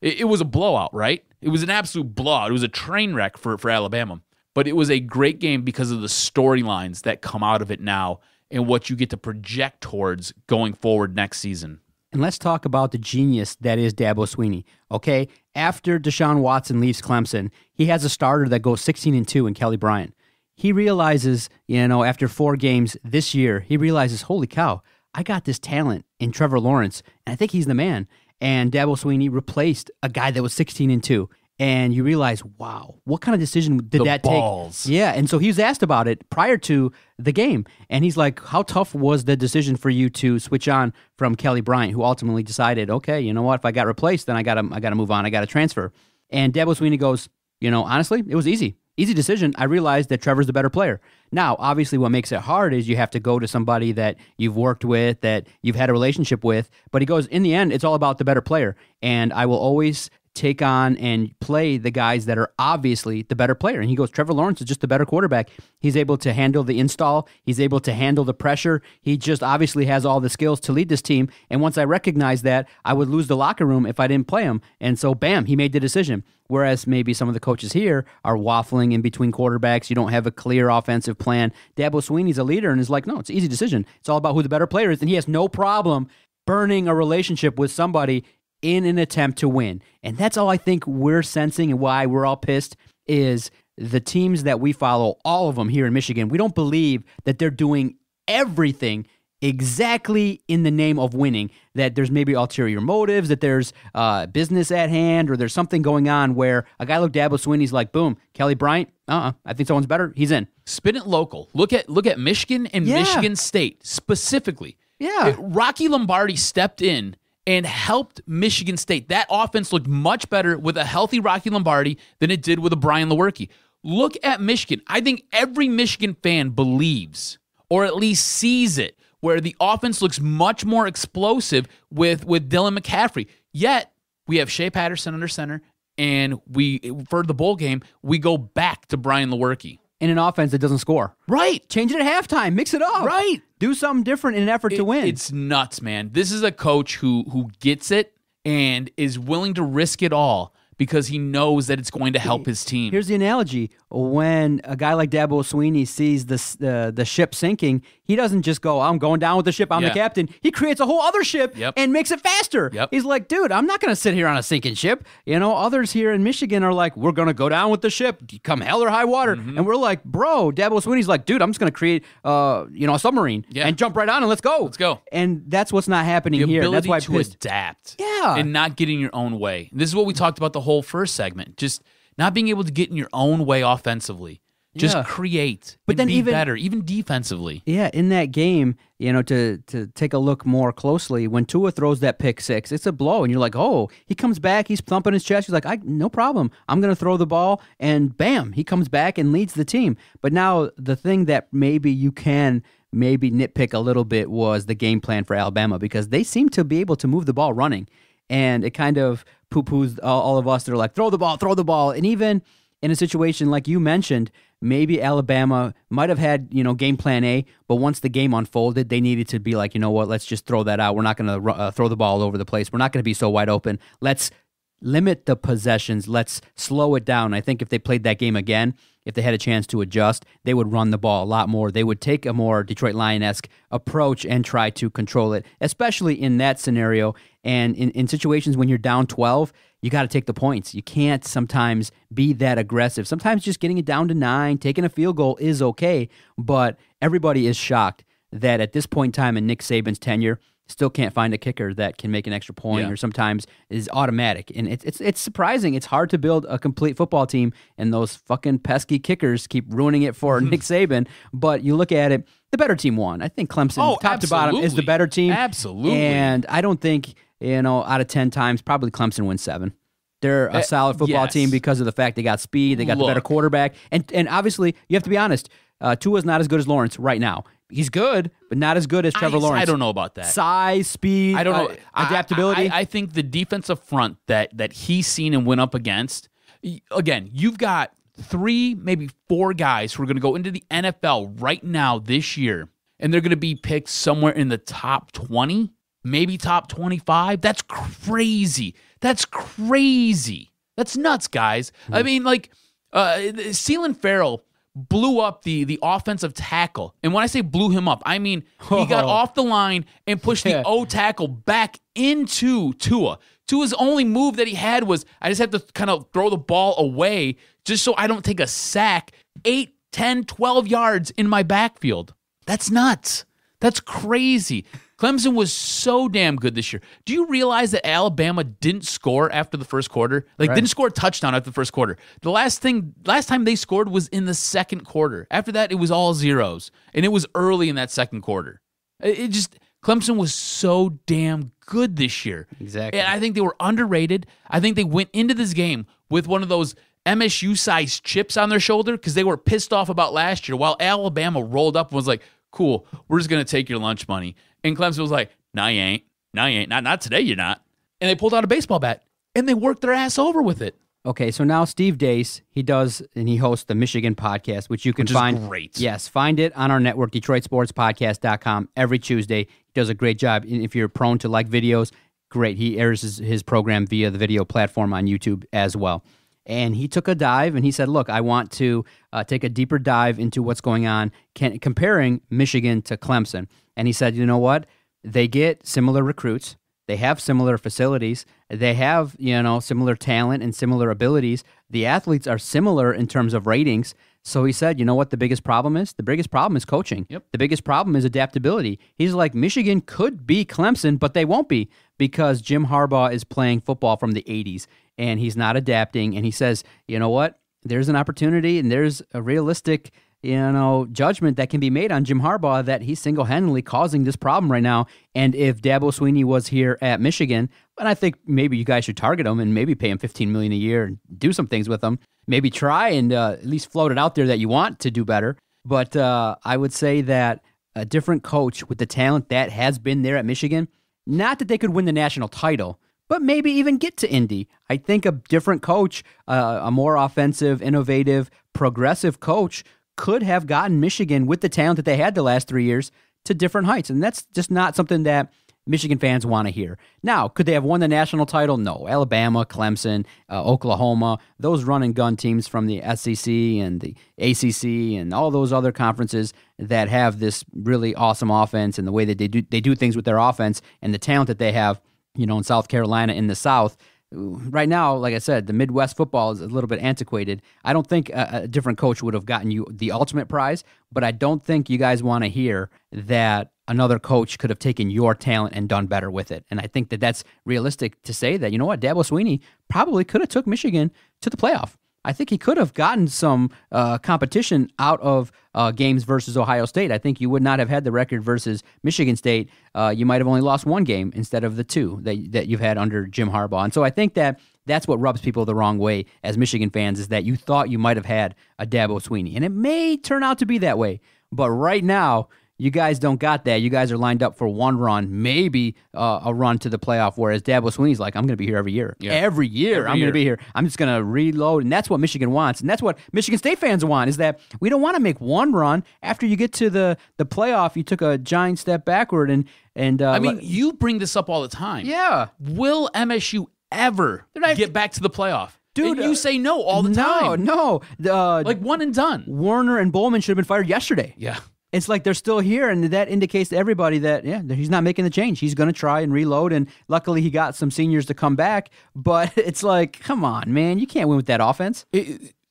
it was a blowout, right? It was an absolute blowout. It was a train wreck for Alabama. But it was a great game because of the storylines that come out of it now and what you get to project towards going forward next season. And let's talk about the genius that is Dabo Swinney, okay? After Deshaun Watson leaves Clemson, he has a starter that goes 16-2 in Kelly Bryant. He realizes, after 4 games this year, he realizes, holy cow, I got this talent in Trevor Lawrence, and I think he's the man. And Dabo Swinney replaced a guy that was 16-2. And you realize, wow, what kind of decision did that balls. take? Yeah, and so he was asked about it prior to the game. And he's like, how tough was the decision for you to switch on from Kelly Bryant, who ultimately decided, okay, you know what, if I got replaced, then I gotta move on, I gotta transfer. And Dabo Swinney goes, honestly, it was easy. Easy decision. I realized that Trevor's the better player. Now, obviously, what makes it hard is you have to go to somebody that you've worked with, that you've had a relationship with. But he goes, in the end, it's all about the better player. And I will always take on and play the guys that are obviously the better player. And he goes, Trevor Lawrence is just the better quarterback. He's able to handle the install. He's able to handle the pressure. He just obviously has all the skills to lead this team. And once I recognized that, I would lose the locker room if I didn't play him. And so, bam, he made the decision. Whereas maybe some of the coaches here are waffling in between quarterbacks. You don't have a clear offensive plan. Dabo Swinney's a leader and is like, no, it's an easy decision. It's all about who the better player is. And he has no problem burning a relationship with somebody in an attempt to win. And that's all I think we're sensing, and why we're all pissed is the teams that we follow, all of them here in Michigan, we don't believe that they're doing everything exactly in the name of winning, that there's maybe ulterior motives, that there's business at hand, or there's something going on where a guy like Dabo Swinney's like, boom, Kelly Bryant, I think someone's better, he's in. Spin it local. Look at Michigan and Michigan State specifically. Yeah. Rocky Lombardi stepped in and helped Michigan State. That offense looked much better with a healthy Rocky Lombardi than it did with a Brian Lewerke. Look at Michigan. I think every Michigan fan believes, or at least sees it, where the offense looks much more explosive with Dylan McCaffrey. Yet, we have Shea Patterson under center, and for the bowl game, we go back to Brian Lewerke. In an offense that doesn't score. Right. Change it at halftime. Mix it up. Right. Do something different in an effort to win. It's nuts, man. This is a coach who gets it and is willing to risk it all because he knows that it's going to help his team. Here's the analogy. When a guy like Dabo Swinney sees the ship sinking, he doesn't just go, I'm going down with the ship, I'm the captain. He creates a whole other ship and makes it faster. He's like, dude, I'm not going to sit here on a sinking ship. Others here in Michigan are like, we're going to go down with the ship, come hell or high water. Mm-hmm. And we're like, bro, Dabo Swinney's like, dude, I'm just going to create a submarine and jump right on and let's go. Let's go. And that's what's not happening here. That's why to adapt. Yeah. And not getting your own way. This is what we talked about the whole first segment. Just not being able to get in your own way offensively. Just create, but then be better, even defensively. Yeah, in that game, to take a look more closely, when Tua throws that pick six, it's a blow, and you're like, oh, he comes back, he's thumping his chest, he's like, no problem, I'm going to throw the ball, and bam, he comes back and leads the team. But now the thing that maybe you can nitpick a little bit was the game plan for Alabama, because they seem to be able to move the ball running, and it kind of poo-poos all of us that are like, throw the ball, and even in a situation like you mentioned, maybe Alabama might have had, game plan A, but once the game unfolded, they needed to be like, you know what, let's just throw that out. We're not going to throw the ball all over the place. We're not going to be so wide open. Let's limit the possessions. Let's slow it down. I think if they played that game again, if they had a chance to adjust, they would run the ball a lot more. They would take a more Detroit Lion-esque approach and try to control it, especially in that scenario. And in situations when you're down 12, you got to take the points. You can't sometimes be that aggressive. Sometimes just getting it down to 9, taking a field goal is okay, but everybody is shocked that at this point in time in Nick Saban's tenure, still can't find a kicker that can make an extra point or sometimes is automatic. And it's surprising. It's hard to build a complete football team, and those fucking pesky kickers keep ruining it for Nick Saban. But you look at it, the better team won. I think Clemson, top to bottom, is the better team. Absolutely. And I don't think, out of 10 times, probably Clemson wins 7. They're a solid football team because of the fact they got speed, they got the better quarterback. And obviously, you have to be honest, Tua's not as good as Lawrence right now. He's good, but not as good as Trevor Lawrence. I don't know about that. Size, speed, I don't know. Adaptability. I think the defensive front that he's seen and went up against, again, you've got 3, maybe 4 guys who are going to go into the NFL right now this year, and they're going to be picked somewhere in the top 20, maybe top 25. That's crazy. That's nuts, guys. I mean, Ceylon Farrell blew up the offensive tackle. And when I say blew him up, I mean he got off the line and pushed the O tackle back into Tua. Tua's only move that he had was, I just have to kind of throw the ball away just so I don't take a sack 8, 10, 12 yards in my backfield. That's nuts. That's crazy. Clemson was so damn good this year. Do you realize that Alabama didn't score after the first quarter? Didn't score a touchdown after the first quarter. The last time they scored was in the second quarter. After that, it was all zeros. And it was early in that second quarter. Clemson was so damn good this year. Exactly. And I think they were underrated. I think they went into this game with one of those MSU-sized chips on their shoulder because they were pissed off about last year, while Alabama rolled up and was like, cool, we're just going to take your lunch money. And Clemson was like, no, you ain't. No, you ain't. Not today, you're not. And they pulled out a baseball bat. and they work their ass over with it. Okay, so now Steve Dace, he hosts the Michigan podcast, which you can find. Is great. Yes, find it on our network, DetroitSportsPodcast.com, every Tuesday. He does a great job. And if you're prone to like videos, great. He airs his program via the video platform on YouTube as well. And he took a dive, and he said, look, I want to take a deeper dive into what's going on, comparing Michigan to Clemson. And he said, you know what? They get similar recruits. They have similar facilities. They have, similar talent and similar abilities. The athletes are similar in terms of ratings. So he said, you know what the biggest problem is? The biggest problem is coaching. Yep. The biggest problem is adaptability. He's like, Michigan could be Clemson, but they won't be because Jim Harbaugh is playing football from the 80s, and he's not adapting. And he says, you know what? There's an opportunity, and there's a realistic judgment that can be made on Jim Harbaugh that he's single-handedly causing this problem right now. And if Dabo Swinney was here at Michigan, and I think maybe you guys should target him and maybe pay him $15 million a year and do some things with him. Maybe try and at least float it out there that you want to do better. But I would say that a different coach with the talent that has been there at Michigan, not that they could win the national title, but maybe even get to Indy. I think a different coach, a more offensive, innovative, progressive coach could have gotten Michigan with the talent that they had the last 3 years to different heights. And that's just not something that Michigan fans want to hear. Now, could they have won the national title? No. Alabama, Clemson, Oklahoma, those run and gun teams from the SEC and the ACC and all those other conferences that have this really awesome offense and the way that they do things with their offense and the talent that they have, in South Carolina, in the South. Right now, like I said, the Midwest football is a little bit antiquated. I don't think a different coach would have gotten you the ultimate prize, but I don't think you guys want to hear that another coach could have taken your talent and done better with it. And I think that that's realistic to say that, Dabo Swinney probably could have took Michigan to the playoff. I think he could have gotten some competition out of games versus Ohio State. I think you would not have had the record versus Michigan State. You might have only lost one game instead of the two that you've had under Jim Harbaugh. And so I think that that's what rubs people the wrong way as Michigan fans, is that you thought you might have had a Dabo Swinney. And it may turn out to be that way. But right now, you guys don't got that. You guys are lined up for one run, maybe a run to the playoff, whereas Dabo Swinney's like, I'm going to be here every year. Yeah. Every year, I'm going to be here. I'm just going to reload, and that's what Michigan wants, and that's what Michigan State fans want, is that we don't want to make one run. After you get to the playoff, you took a giant step backward. You bring this up all the time. Yeah. Will MSU ever get back to the playoff? Dude, and you say no all the time. No. Like one and done. Warner and Bowman should have been fired yesterday. Yeah. It's like they're still here, and that indicates to everybody that, he's not making the change. He's going to try and reload, and luckily he got some seniors to come back. But it's like, come on, man. You can't win with that offense.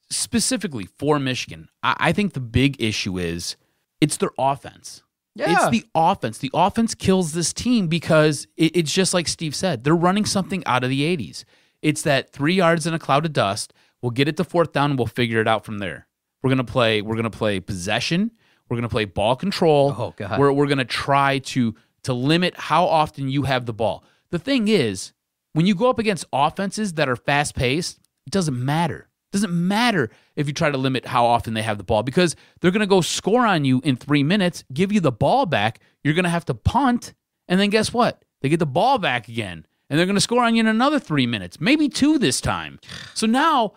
Specifically for Michigan, I think the big issue is it's their offense. Yeah. It's the offense. The offense kills this team because it's just like Steve said. They're running something out of the 80s. It's that 3 yards in a cloud of dust. We'll get it to fourth down, and we'll figure it out from there. We're gonna play possession. We're going to play ball control. Oh, God. We're going to try to limit how often you have the ball. The thing is, when you go up against offenses that are fast-paced, it doesn't matter. It doesn't matter if you try to limit how often they have the ball, because they're going to go score on you in 3 minutes, give you the ball back, you're going to have to punt, and then guess what? They get the ball back again, and they're going to score on you in another 3 minutes, maybe 2 this time. So now,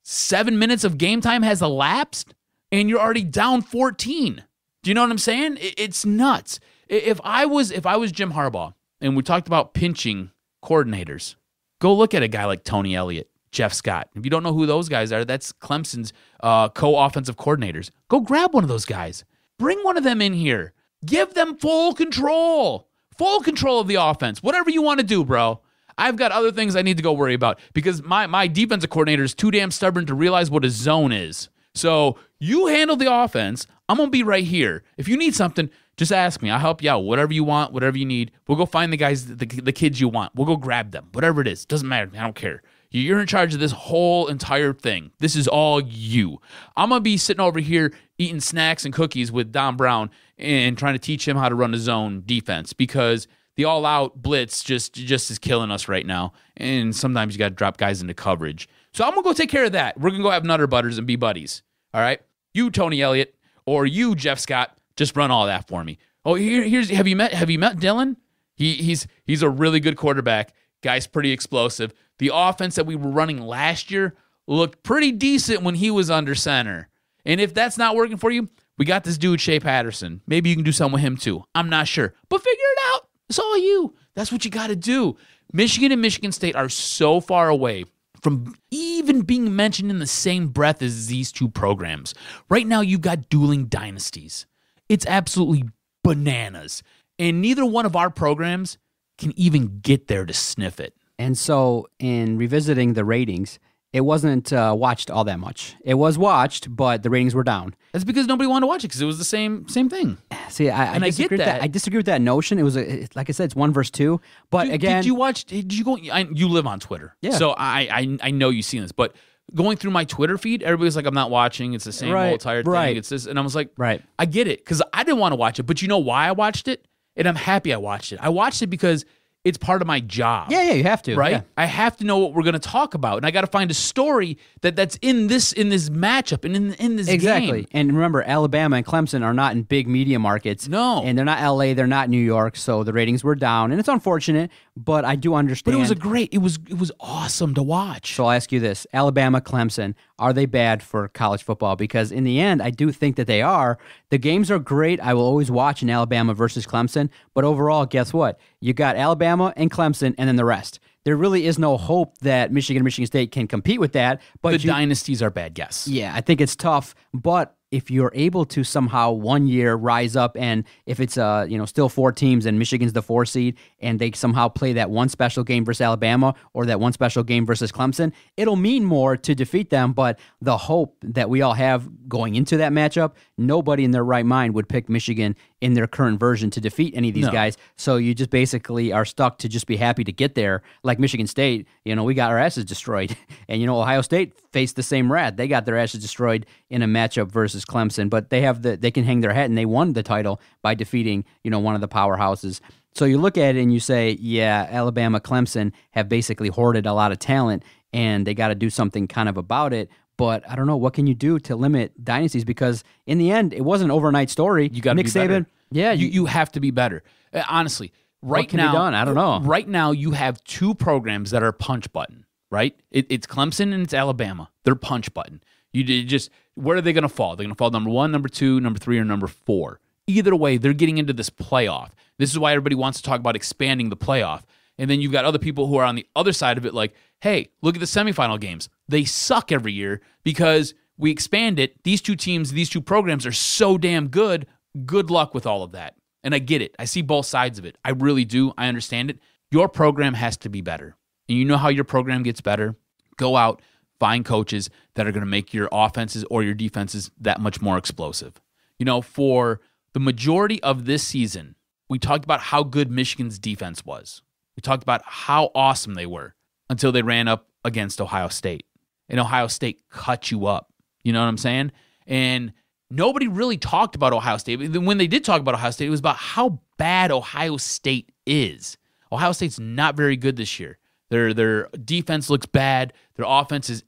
7 minutes of game time has elapsed, and you're already down 14. Do you know what I'm saying? It's nuts. If I was Jim Harbaugh, and we talked about pinching coordinators, go look at a guy like Tony Elliott, Jeff Scott. If you don't know who those guys are, that's Clemson's co-offensive coordinators. Go grab one of those guys. Bring one of them in here. Give them full control of the offense. Whatever you want to do, bro. I've got other things I need to go worry about because my defensive coordinator is too damn stubborn to realize what a zone is. So you handle the offense. I'm going to be right here. If you need something, just ask me. I'll help you out. Whatever you want, whatever you need. We'll go find the guys, the kids you want. We'll go grab them. Whatever it is. Doesn't matter. I don't care. You're in charge of this whole entire thing. This is all you. I'm going to be sitting over here eating snacks and cookies with Don Brown and trying to teach him how to run his own defense because the all-out blitz just is killing us right now. And sometimes you got to drop guys into coverage. So I'm going to go take care of that. We're going to go have Nutter Butters and be buddies. All right? You, Tony Elliott, or you, Jeff Scott, just run all that for me. Oh, here's have you met Dylan? He's a really good quarterback. Guy's pretty explosive. The offense that we were running last year looked pretty decent when he was under center. And if that's not working for you, we got this dude, Shea Patterson. Maybe you can do something with him too. I'm not sure. But figure it out. It's all you. That's what you got to do. Michigan and Michigan State are so far away from even being mentioned in the same breath as these two programs. Right now, you've got dueling dynasties. It's absolutely bananas. And neither one of our programs can even get there to sniff it. And so, in revisiting the ratings, it wasn't watched all that much. It was watched, but the ratings were down. That's because nobody wanted to watch it because it was the same thing. See, I disagree with that. I disagree with that notion. It was like I said, it's 1 versus 2. But again, did you watch? Did you go? You live on Twitter, yeah. So I know you've seen this, but going through my Twitter feed, everybody's like, I'm not watching. It's the same whole entire thing. It's this, and I was like, I get it because I didn't want to watch it, but you know why I watched it, and I'm happy I watched it. I watched it because it's part of my job. Yeah, you have to. Right? Yeah. I have to know what we're going to talk about, and I got to find a story that's in this matchup and in this exactly. game. And remember, Alabama and Clemson are not in big media markets. No. And they're not LA, they're not New York, so the ratings were down. And it's unfortunate, but I do understand. But it was awesome to watch. So I'll ask you this. Alabama, Clemson, are they bad for college football? Because in the end, I do think that they are. The games are great. I will always watch an Alabama versus Clemson. But overall, guess what? You got Alabama and Clemson and then the rest. There really is no hope that Michigan and Michigan State can compete with that. But the dynasties are bad, yes. Yeah, I think it's tough. But if you're able to somehow one year rise up, and if it's still 4 teams and Michigan's the 4 seed, and they somehow play that one special game versus Alabama or that one special game versus Clemson, it'll mean more to defeat them. But the hope that we all have going into that matchup, nobody in their right mind would pick Michigan in their current version to defeat any of these guys. So you just basically are stuck to just be happy to get there. Like Michigan State, we got our asses destroyed. And Ohio State faced the same wrath. They got their asses destroyed in a matchup versus Clemson, but they can hang their hat, and they won the title by defeating one of the powerhouses. So you look at it and you say, yeah, Alabama, Clemson have basically hoarded a lot of talent, and they got to do something kind of about it. But I don't know, what can you do to limit dynasties? Because in the end, it wasn't an overnight story. You got to Nick be Saban. Better. Yeah, you have to be better. Honestly, what can be done? I don't know. Right now, you have 2 programs that are punch button. Right? It's Clemson and it's Alabama. They're punch button. Where are they going to fall? They're going to fall number 1, number 2, number 3, or number 4. Either way, they're getting into this playoff. This is why everybody wants to talk about expanding the playoff. And then you've got other people who are on the other side of it like, hey, look at the semifinal games. They suck every year because we expand it. These 2 teams, these 2 programs are so damn good. Good luck with all of that. And I get it. I see both sides of it. I really do. I understand it. Your program has to be better. And you know how your program gets better? Go out, find coaches that are going to make your offenses or your defenses that much more explosive. For the majority of this season, we talked about how good Michigan's defense was. We talked about how awesome they were until they ran up against Ohio State. And Ohio State cut you up. You know what I'm saying? And nobody really talked about Ohio State. When they did talk about Ohio State, it was about how bad Ohio State is. Ohio State's not very good this year. Their defense looks bad. Their offense is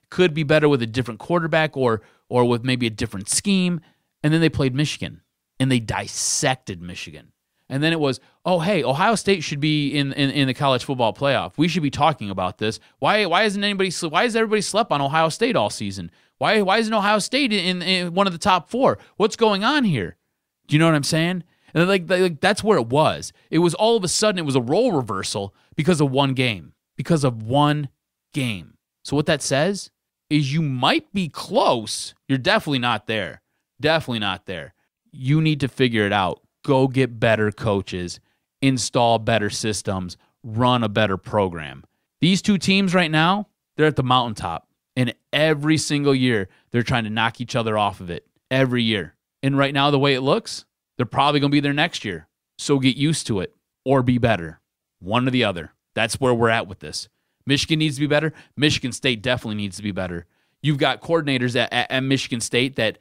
could be better with a different quarterback or with maybe a different scheme. And then they played Michigan, and they dissected Michigan. And then it was, oh, hey, Ohio State should be in the college football playoff. We should be talking about this. Why has everybody slept on Ohio State all season? Why isn't Ohio State in one of the top 4? What's going on here? Do you know what I'm saying? And like that's where it was. It was all of a sudden it was a role reversal because of one game. Because of one game. So what that says is you might be close. You're definitely not there. Definitely not there. You need to figure it out. Go get better coaches, install better systems, run a better program. These 2 teams right now, they're at the mountaintop. And every single year, they're trying to knock each other off of it. Every year. And right now, the way it looks, they're probably going to be there next year. So get used to it or be better. One or the other. That's where we're at with this. Michigan needs to be better. Michigan State definitely needs to be better. You've got coordinators at Michigan State that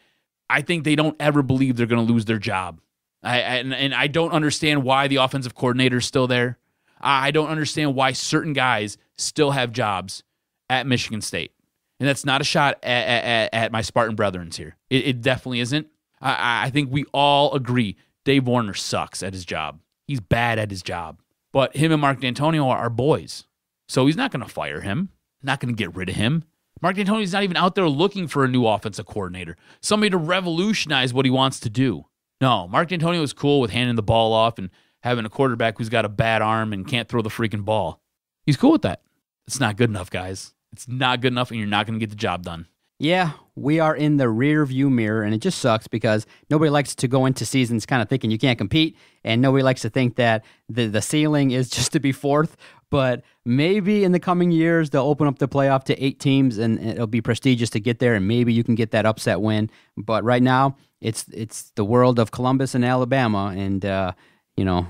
I think they don't ever believe they're going to lose their job. And I don't understand why the offensive coordinator is still there. I don't understand why certain guys still have jobs at Michigan State. And that's not a shot at my Spartan brethrens here. It definitely isn't. I think we all agree Dave Warner sucks at his job. He's bad at his job. But him and Mark D'Antonio are boys. So he's not going to fire him, not going to get rid of him. Mark D'Antonio's not even out there looking for a new offensive coordinator, somebody to revolutionize what he wants to do. No, Mark D'Antonio is cool with handing the ball off and having a quarterback who's got a bad arm and can't throw the freaking ball. He's cool with that. It's not good enough, guys. It's not good enough, and you're not going to get the job done. Yeah, we are in the rear view mirror, and it just sucks because nobody likes to go into seasons kind of thinking you can't compete, and nobody likes to think that the ceiling is just to be fourth. But maybe in the coming years, they'll open up the playoff to 8 teams, and it'll be prestigious to get there, and maybe you can get that upset win. But right now, it's the world of Columbus and Alabama, and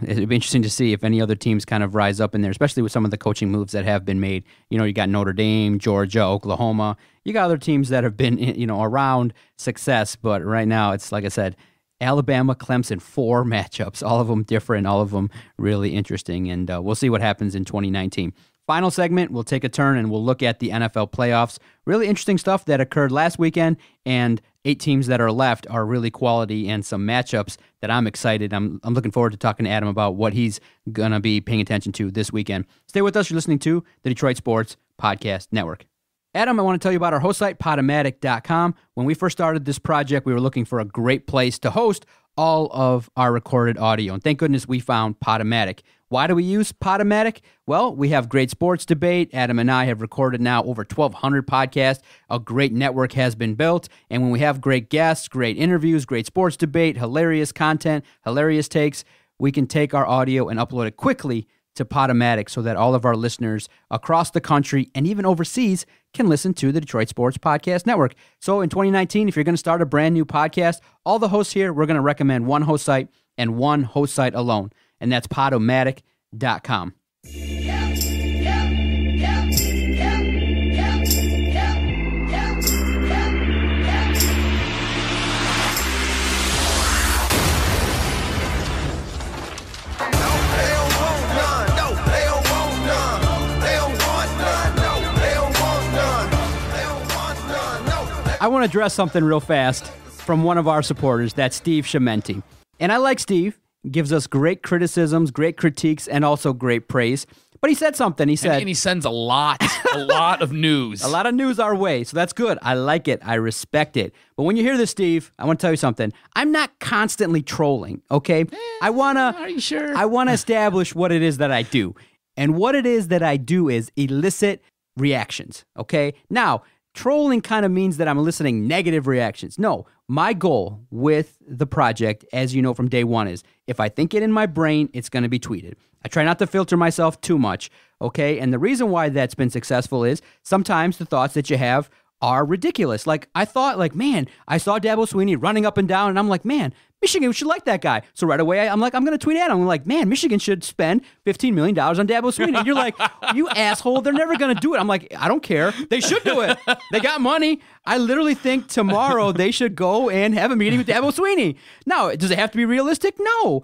it'd be interesting to see if any other teams kind of rise up in there, especially with some of the coaching moves that have been made. You got Notre Dame, Georgia, Oklahoma. You got other teams that have been, around success. But right now, it's like I said, Alabama, Clemson, 4 matchups, all of them different, all of them really interesting. And we'll see what happens in 2019. Final segment, we'll take a turn and we'll look at the NFL playoffs. Really interesting stuff that occurred last weekend, and 8 teams that are left are really quality and some matchups that I'm excited. I'm looking forward to talking to Adam about what he's going to be paying attention to this weekend. Stay with us. You're listening to the Detroit Sports Podcast Network. Adam, I want to tell you about our host site, Podomatic.com. When we first started this project, we were looking for a great place to host all of our recorded audio, and thank goodness we found Podomatic. Why do we use Podomatic? Well, we have great sports debate. Adam and I have recorded now over 1,200 podcasts. A great network has been built, and when we have great guests, great interviews, great sports debate, hilarious content, hilarious takes, we can take our audio and upload it quickly to Podomatic so that all of our listeners across the country and even overseas can listen to the Detroit Sports Podcast Network. So in 2019, if you're going to start a brand new podcast, all the hosts here, we're going to recommend one host site and one host site alone, and that's Podomatic.com. I want to address something real fast from one of our supporters. That's Steve Chimenti. And I like Steve. Gives us great criticisms, great critiques, and also great praise. But he said something. He said... And he sends a lot of news. A lot of news our way. So that's good. I like it. I respect it. But when you hear this, Steve, I want to tell you something. I'm not constantly trolling, okay? Are you sure? I want to establish what it is that I do. And what it is that I do is elicit reactions, okay? Now, trolling kind of means that I'm eliciting negative reactions. No, my goal with the project, as you know from day one, is if I think it in my brain, it's going to be tweeted. I try not to filter myself too much, okay? And the reason why that's been successful is sometimes the thoughts that you have are ridiculous. Like, I thought, man, I saw Dabo Swinney running up and down, and I'm like, man, Michigan should like that guy. So right away, I'm going to tweet at him. I'm like, man, Michigan should spend $15 million on Dabo Swinney. And you're like, you asshole, they're never going to do it. I'm like, I don't care. They should do it. They got money. I literally think tomorrow they should go and have a meeting with Dabo Swinney. Now, does it have to be realistic? No.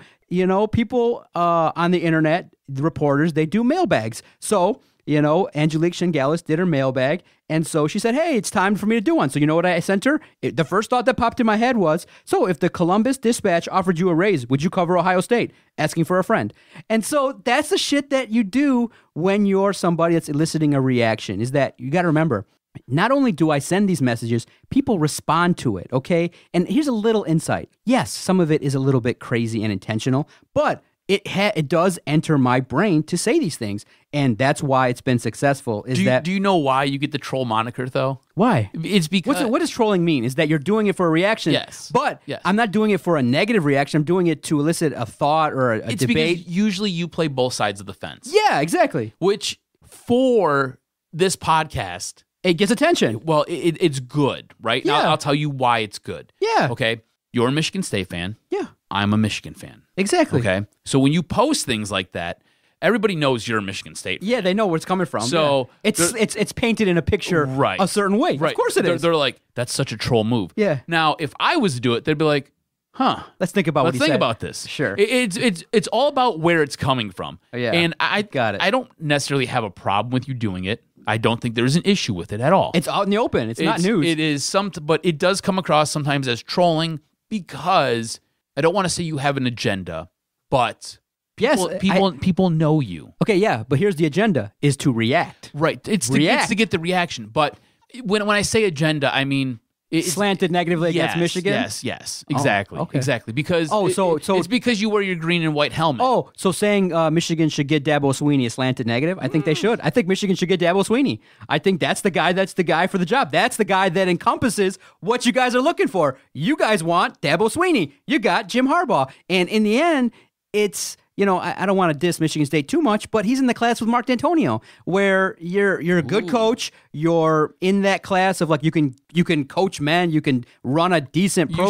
People on the internet, the reporters, they do mailbags. So, Angelique Shengalis did her mailbag, and so she said, hey, it's time for me to do one. So you know what I sent her? The first thought that popped in my head was, so if the Columbus Dispatch offered you a raise, would you cover Ohio State? Asking for a friend. And so that's the shit that you do when you're somebody that's eliciting a reaction, is that you got to remember, not only do I send these messages, people respond to it, okay? And here's a little insight. Yes, some of it is a little bit crazy and intentional, but it does enter my brain to say these things, and that's why it's been successful. Do you know why you get the troll moniker, though? Why? It's because... What does trolling mean? Is that you're doing it for a reaction? Yes. But I'm not doing it for a negative reaction. I'm doing it to elicit a thought or a it's debate. Because usually you play both sides of the fence. Yeah, exactly. Which, for this podcast... It gets attention. Well, it's good, right? Yeah. Now, I'll tell you why it's good. Yeah. Okay? You're a Michigan State fan. Yeah. I'm a Michigan fan. Exactly. Okay? So when you post things like that, everybody knows you're a Michigan State fan. Yeah, they know where it's coming from. So it's painted in a picture a certain way. Right. Of course it is. They're like, that's such a troll move. Yeah. Now, if I was to do it, they'd be like, huh. Let's think about Let's think about this. Sure. It's all about where it's coming from. Yeah. And I got it. I don't necessarily have a problem with you doing it. I don't think there's an issue with it at all. It's out in the open. It's not news. It is but it does come across sometimes as trolling because I don't want to say you have an agenda, but People know you. Okay, yeah, but here's the agenda: is to react. Right. It's to get the reaction. But when I say agenda, I mean it's slanted negatively against Michigan. Yes, exactly, okay. exactly. Because so it's because you wear your green and white helmet. Oh, so saying Michigan should get Dabo Swinney is slanted negative? I think they should. I think Michigan should get Dabo Swinney. I think that's the guy for the job. That's the guy that encompasses what you guys are looking for. You guys want Dabo Swinney. You got Jim Harbaugh. And in the end, it's, I don't want to diss Michigan State too much, but he's in the class with Mark D'Antonio, where you're a good coach. You're in that class of like you can coach men, you can run a decent program.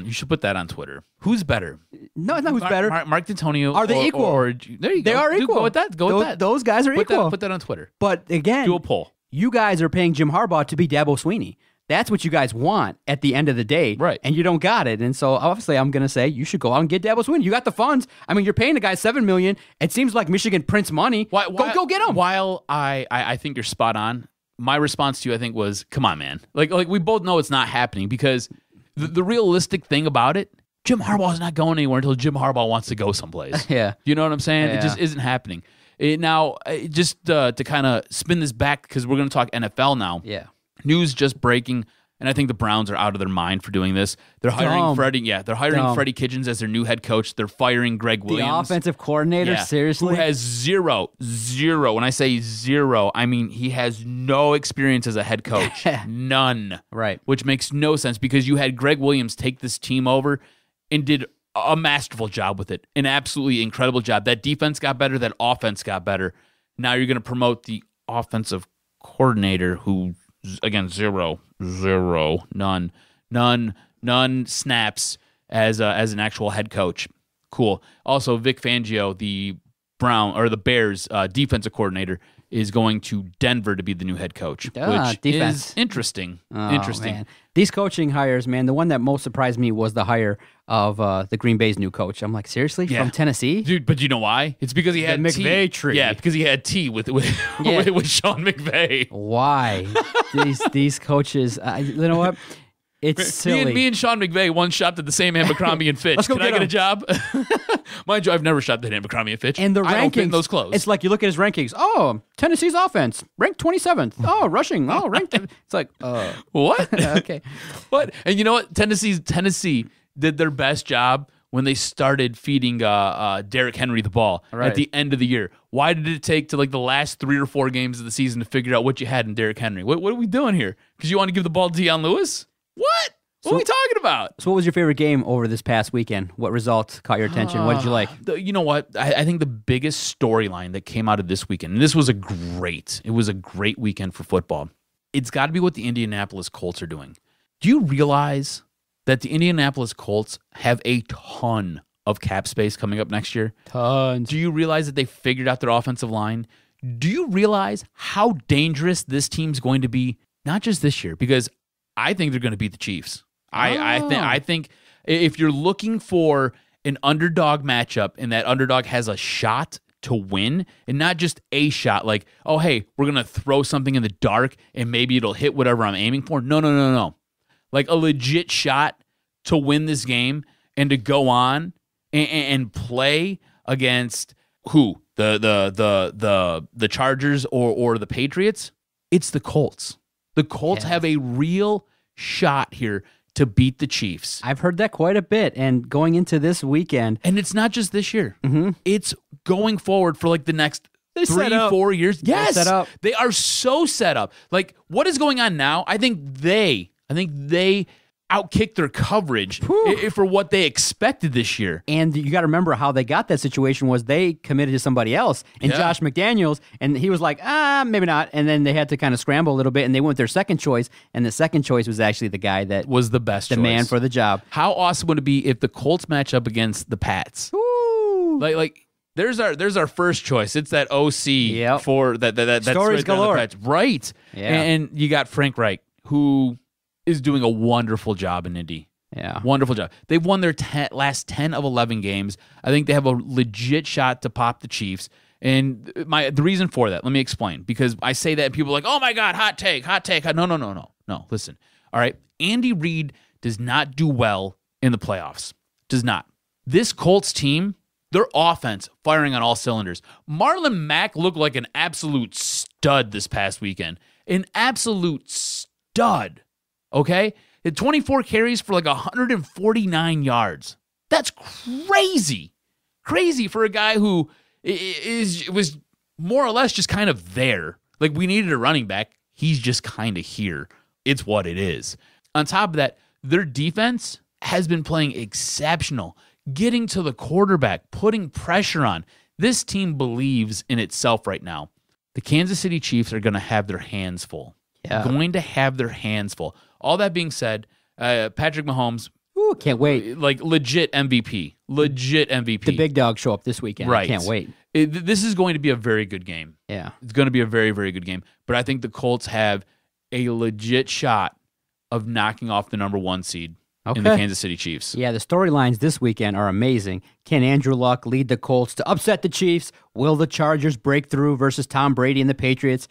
You should put that on Twitter. Who's better? No, it's not who's better. Mark D'Antonio. Are they equal? There you go. They are equal. Go with that. Go with that. Those guys are equal. Put that on Twitter. But again, do a poll. You guys are paying Jim Harbaugh to be Dabo Swinney. That's what you guys want at the end of the day. Right. And you don't got it. And so obviously I'm going to say you should go out and get Dabo Swinney. You got the funds. I mean, you're paying the guy $7 million. It seems like Michigan prints money. Go get him. While I think you're spot on, my response to you, I think, was, come on, man. Like we both know it's not happening because the realistic thing about it, Jim Harbaugh's not going anywhere until Jim Harbaugh wants to go someplace. Yeah. You know what I'm saying? Yeah. It just isn't happening. Just to kind of spin this back, because we're going to talk NFL now. Yeah. News just breaking, and I think the Browns are out of their mind for doing this. They're hiring Freddie Kitchens as their new head coach. They're firing Greg Williams. The offensive coordinator, seriously? Who has zero. When I say zero, I mean he has no experience as a head coach. None. Right. Which makes no sense because you had Greg Williams take this team over and did a masterful job with it. An absolutely incredible job. That defense got better. That offense got better. Now you're going to promote the offensive coordinator who... Again, zero, none snaps as an actual head coach. Cool. Also, Vic Fangio, the Bears defensive coordinator, is going to Denver to be the new head coach, which defense. is interesting. Man. These coaching hires, man, the one that most surprised me was the hire of the Green Bay's new coach. I'm like, seriously? Yeah. From Tennessee? Dude, but you know why? It's because he had the McVay tea. tree. Yeah, because he had tea with Sean McVay. Why? these coaches, you know what? It's silly. Me and Sean McVay once shopped at the same Abercrombie and Fitch. Can I get a job? Mind you, I've never shopped at Abercrombie and Fitch. And the rankings, I don't fit in those clothes. It's like you look at his rankings. Oh, Tennessee's offense ranked 27th. Oh, rushing. Oh, ranked. It's like, what? Okay. What? And you know what? Tennessee did their best job when they started feeding Derrick Henry the ball at the end of the year. Why did it take to like the last 3 or 4 games of the season to figure out what you had in Derrick Henry? What are we doing here? Because you want to give the ball to Deion Lewis? What? What are we talking about? So what was your favorite game over this past weekend? What result caught your attention? What did you like? You know what? I think the biggest storyline that came out of this weekend, and this was a great weekend for football. It's got to be what the Indianapolis Colts are doing. Do you realize that the Indianapolis Colts have a ton of cap space coming up next year? Tons. Do you realize that they figured out their offensive line? Do you realize how dangerous this team's going to be, not just this year, because I think they're going to beat the Chiefs. I think if you're looking for an underdog matchup and that underdog has a shot to win and not just a shot like, oh, hey, we're going to throw something in the dark and maybe it'll hit whatever I'm aiming for. No. Like a legit shot to win this game and to go on and play against who? The Chargers or the Patriots? It's the Colts. The Colts have a real shot here to beat the Chiefs. I've heard that quite a bit. And going into this weekend. And it's not just this year. Mm-hmm. It's going forward for like the next 3-4 years. Yes. Set up. They are so set up. Like what is going on now? I think they outkicked their coverage for what they expected this year. And you got to remember how they got that situation was they committed to somebody else and Josh McDaniels, and he was like, maybe not. And then they had to kind of scramble a little bit, and they went with their second choice, and the second choice was actually the guy that was the best the choice. Man for the job. How awesome would it be if the Colts match up against the Pats? Woo. Like there's our first choice. It's that OC for that stories right galore. Pats. Right. Yeah. And you got Frank Reich, who is doing a wonderful job in Indy. Yeah. Wonderful job. They've won their last 10 of 11 games. I think they have a legit shot to pop the Chiefs. And the reason for that, let me explain. Because I say that and people are like, oh my God, hot take. No, listen. All right. Andy Reid does not do well in the playoffs. Does not. This Colts team, Their offense firing on all cylinders. Marlon Mack looked like an absolute stud this past weekend. An absolute stud. Okay? Had 24 carries for like 149 yards. That's crazy. Crazy for a guy who was more or less just kind of there. Like, we needed a running back. He's just kind of here. It's what it is. On top of that, their defense has been playing exceptional, getting to the quarterback, putting pressure on. This team believes in itself right now. The Kansas City Chiefs are going to have their hands full. Yeah. Going to have their hands full. All that being said, Patrick Mahomes, Ooh, can't wait. like legit MVP. Legit MVP. The big dogs show up this weekend. Right. I can't wait. This is going to be a very good game. Yeah. It's going to be a very, very good game. But I think the Colts have a legit shot of knocking off the number 1 seed in the Kansas City Chiefs. Yeah, the storylines this weekend are amazing. Can Andrew Luck lead the Colts to upset the Chiefs? Will the Chargers break through versus Tom Brady and the Patriots?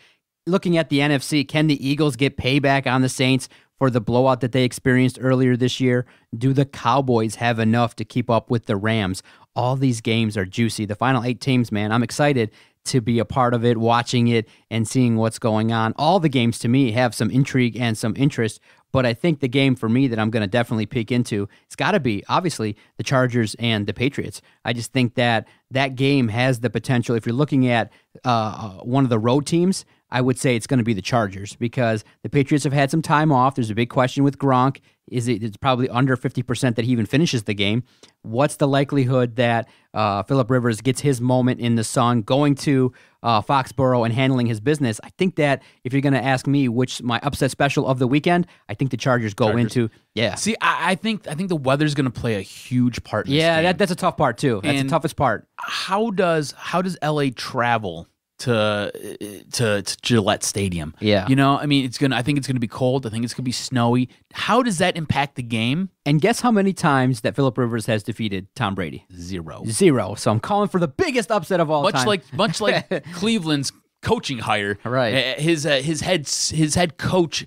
Looking at the NFC, can the Eagles get payback on the Saints for the blowout that they experienced earlier this year? Do the Cowboys have enough to keep up with the Rams? All these games are juicy. The final 8 teams, man, I'm excited to be a part of it, watching it, and seeing what's going on. All the games, to me, have some intrigue and some interest, but I think the game for me that I'm going to definitely peek into, it's got to be, obviously, the Chargers and the Patriots. I just think that that game has the potential. If you're looking at one of the road teams, I would say it's going to be the Chargers because the Patriots have had some time off. There's a big question with Gronk. It's probably under 50% that he even finishes the game. What's the likelihood that Phillip Rivers gets his moment in the sun, going to Foxborough and handling his business? I think that if you're going to ask me which my upset special of the weekend, I think the Chargers go into. Yeah. See, I think the weather's going to play a huge part in this game. That's a tough part too. That's the toughest part. How does LA travel to Gillette Stadium? Yeah. You know, I mean, I think it's gonna be cold. I think it's gonna be snowy. How does that impact the game? And guess how many times that Phillip Rivers has defeated Tom Brady? 0. So I'm calling for the biggest upset of all time. Much like Cleveland's coaching hire. Right. His head coach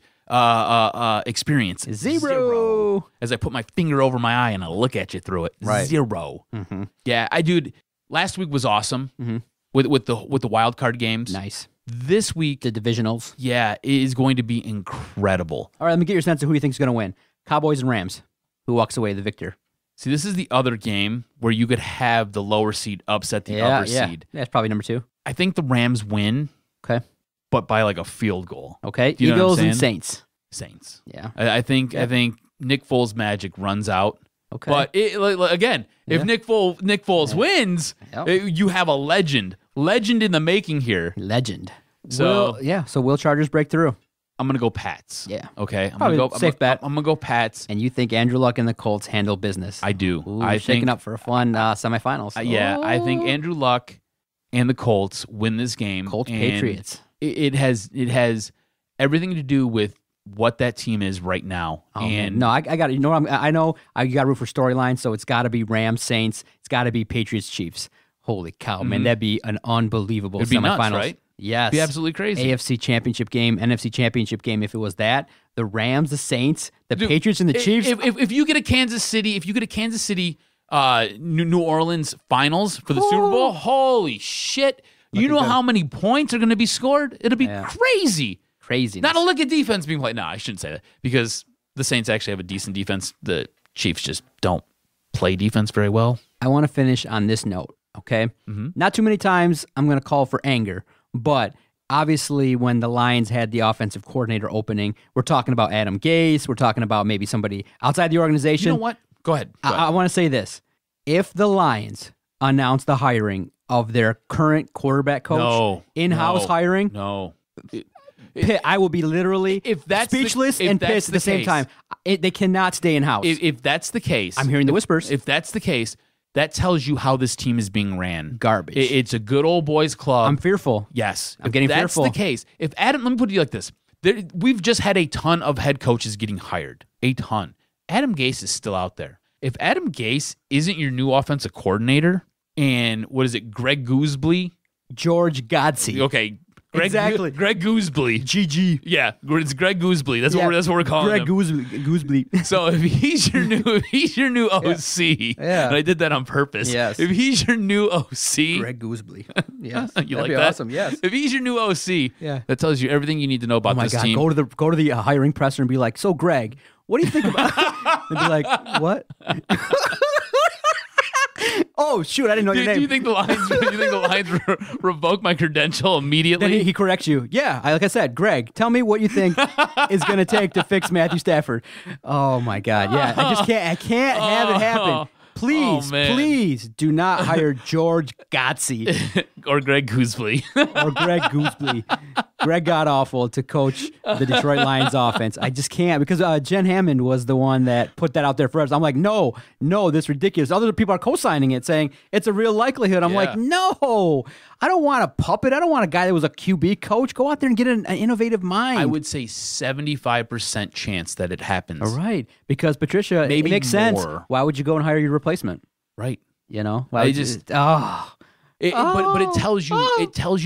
experience. 0. As I put my finger over my eye and I look at you through it. Right. 0. Mm-hmm. Yeah, dude. Last week was awesome. Mm-hmm. With the wild card games. Nice. This week, The divisionals. yeah, is going to be incredible. All right, let me get your sense of who you think is going to win. Cowboys and Rams. Who walks away the victor? See, this is the other game where you could have the lower seed upset the upper seed. That's probably number 2. I think the Rams win, Okay. but by like a field goal. Okay. Do you know what I'm Eagles and saying? Saints. Saints. Yeah. I think Nick Foles' magic runs out. Okay. But again, if Nick Foles wins, you have a legend in the making here. Legend. So So will Chargers break through? I'm gonna go Pats. Yeah. Okay. Probably safe bet. I'm gonna go Pats. And you think Andrew Luck and the Colts handle business? I do. Ooh, I shaking think up for a fun semifinals. Yeah, I think Andrew Luck and the Colts win this game. Colts and Patriots. It has everything to do with what that team is right now. Oh, and no, I got it. You know what? I know you got to root for storylines, so it's got to be Rams Saints. It's got to be Patriots Chiefs. Holy cow, man, that'd be an unbelievable It'd be semifinals, nuts, right? Yes, It'd be absolutely crazy. AFC Championship game, NFC Championship game. If it was that, the Rams, the Saints, the Patriots, and the Chiefs. If you get a Kansas City, New Orleans finals for the Super Bowl, holy shit! You know how many points are going to be scored? It'll be crazy. Crazy. Not a lick of defense being played. No, I shouldn't say that because the Saints actually have a decent defense. The Chiefs just don't play defense very well. I want to finish on this note, okay? Not too many times I'm going to call for anger, but obviously when the Lions had the offensive coordinator opening, we're talking about Adam Gase. We're talking about maybe somebody outside the organization. You know what? Go ahead. I want to say this. If the Lions announce the hiring of their current quarterback coach, in-house hiring, I will be literally speechless and pissed at the same time. They cannot stay in-house. If that's the case. I'm hearing the whispers. If that's the case, that tells you how this team is being ran. Garbage. It's a good old boys club. I'm fearful. Yes. I'm getting fearful. If that's the case. Let me put it like this. We've just had a ton of head coaches getting hired. A ton. Adam Gase is still out there. If Adam Gase isn't your new offensive coordinator, and what is it, Greg Gooseby? George Godsey. Okay, Exactly. Greg Gooseby. GG. Yeah, it's Greg Gooseby. That's what we're calling Greg him. Gooseby. So if he's your new OC, Yeah. and I did that on purpose. Yes. If he's your new OC, Greg Gooseby. Yes. you That'd like be that? awesome. Yes. If he's your new OC, Yeah. that tells you everything you need to know about Oh my this God! team. Go to the hiring presser and be like, "So, Greg, what do you think about?" And be like, "What?" Oh shoot! I didn't know your name. Do you think the Lions revoke my credential immediately? Then he corrects you. Yeah, like I said, Greg, tell me what you think is going to take to fix Matthew Stafford. Oh my God! Yeah, I can't have it happen. Please do not hire George Gotze or Greg Gooseby. or Greg Gooseby. Greg got awful to coach the Detroit Lions offense. I just can't, because Jen Hammond was the one that put that out there for us. I'm like, no, this is ridiculous. Other people are co-signing it, saying it's a real likelihood. I'm like, no, I don't want a puppet. I don't want a guy that was a QB coach. Go out there and get an innovative mind. I would say 75% chance that it happens. All right, because Patricia, Maybe it makes sense. more. Why would you go and hire your replacement? Right. You know, But it tells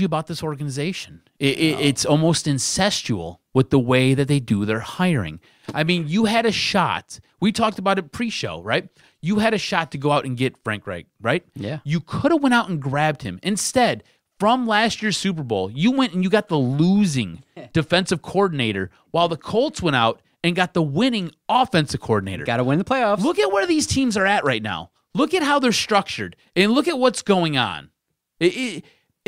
you about this organization. It's almost incestual with the way that they do their hiring. I mean, you had a shot. We talked about it pre-show, right? You had a shot to go out and get Frank Reich, right? Yeah. You could have went out and grabbed him. Instead, from last year's Super Bowl, you went and you got the losing defensive coordinator, while the Colts went out and got the winning offensive coordinator. Got to win the playoffs. Look at where these teams are at right now. Look at how they're structured, and look at what's going on. It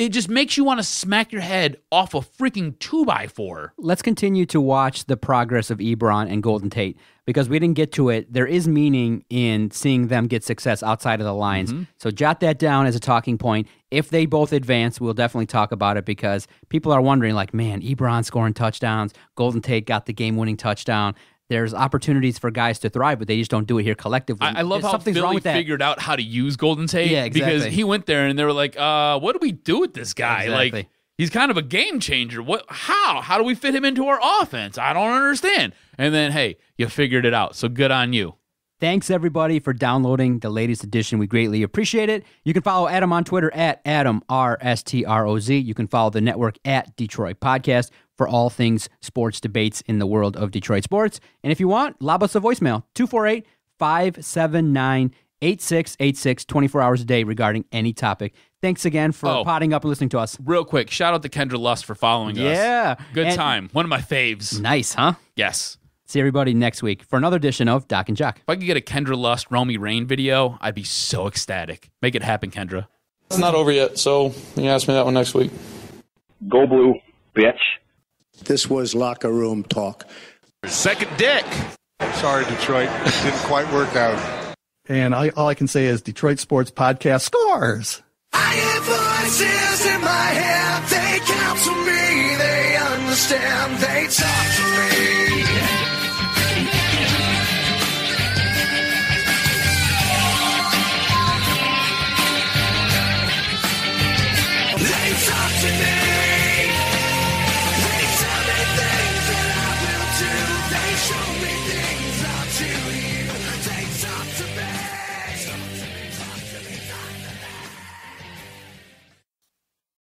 just makes you want to smack your head off a freaking 2x4. Let's continue to watch the progress of Ebron and Golden Tate, because we didn't get to it. There is meaning in seeing them get success outside of the lines. Mm-hmm. So jot that down as a talking point. If they both advance, we'll definitely talk about it, because people are wondering, like, man, Ebron scoring touchdowns, Golden Tate got the game-winning touchdown. There's opportunities for guys to thrive, but they just don't do it here collectively. I love how Something's wrong Philly with that. figured out how to use Golden Tate. Yeah, exactly. Because he went there and they were like, what do we do with this guy? Exactly. Like, he's kind of a game changer. How do we fit him into our offense? I don't understand. And then, hey, you figured it out. So good on you. Thanks, everybody, for downloading the latest edition. We greatly appreciate it. You can follow Adam on Twitter at AdamRSTROZ. You can follow the network at Detroit Podcast for all things sports debates in the world of Detroit sports. And if you want, lob us a voicemail, 248-579-8686, 24 hours a day regarding any topic. Thanks again for potting up and listening to us. Real quick, shout out to Kendra Lust for following us. Yeah. Good time. One of my faves. Nice, huh? Yes. See everybody next week for another edition of Doc and Jock. If I could get a Kendra Lust, Romy Rain video, I'd be so ecstatic. Make it happen, Kendra. It's not over yet, so you can ask me that one next week. Go blue, bitch. This was locker room talk. Second dick. Sorry, Detroit. It didn't quite work out. And all I can say is Detroit Sports Podcast scores. I hear voices in my head. They counsel me. They understand. They talk to me.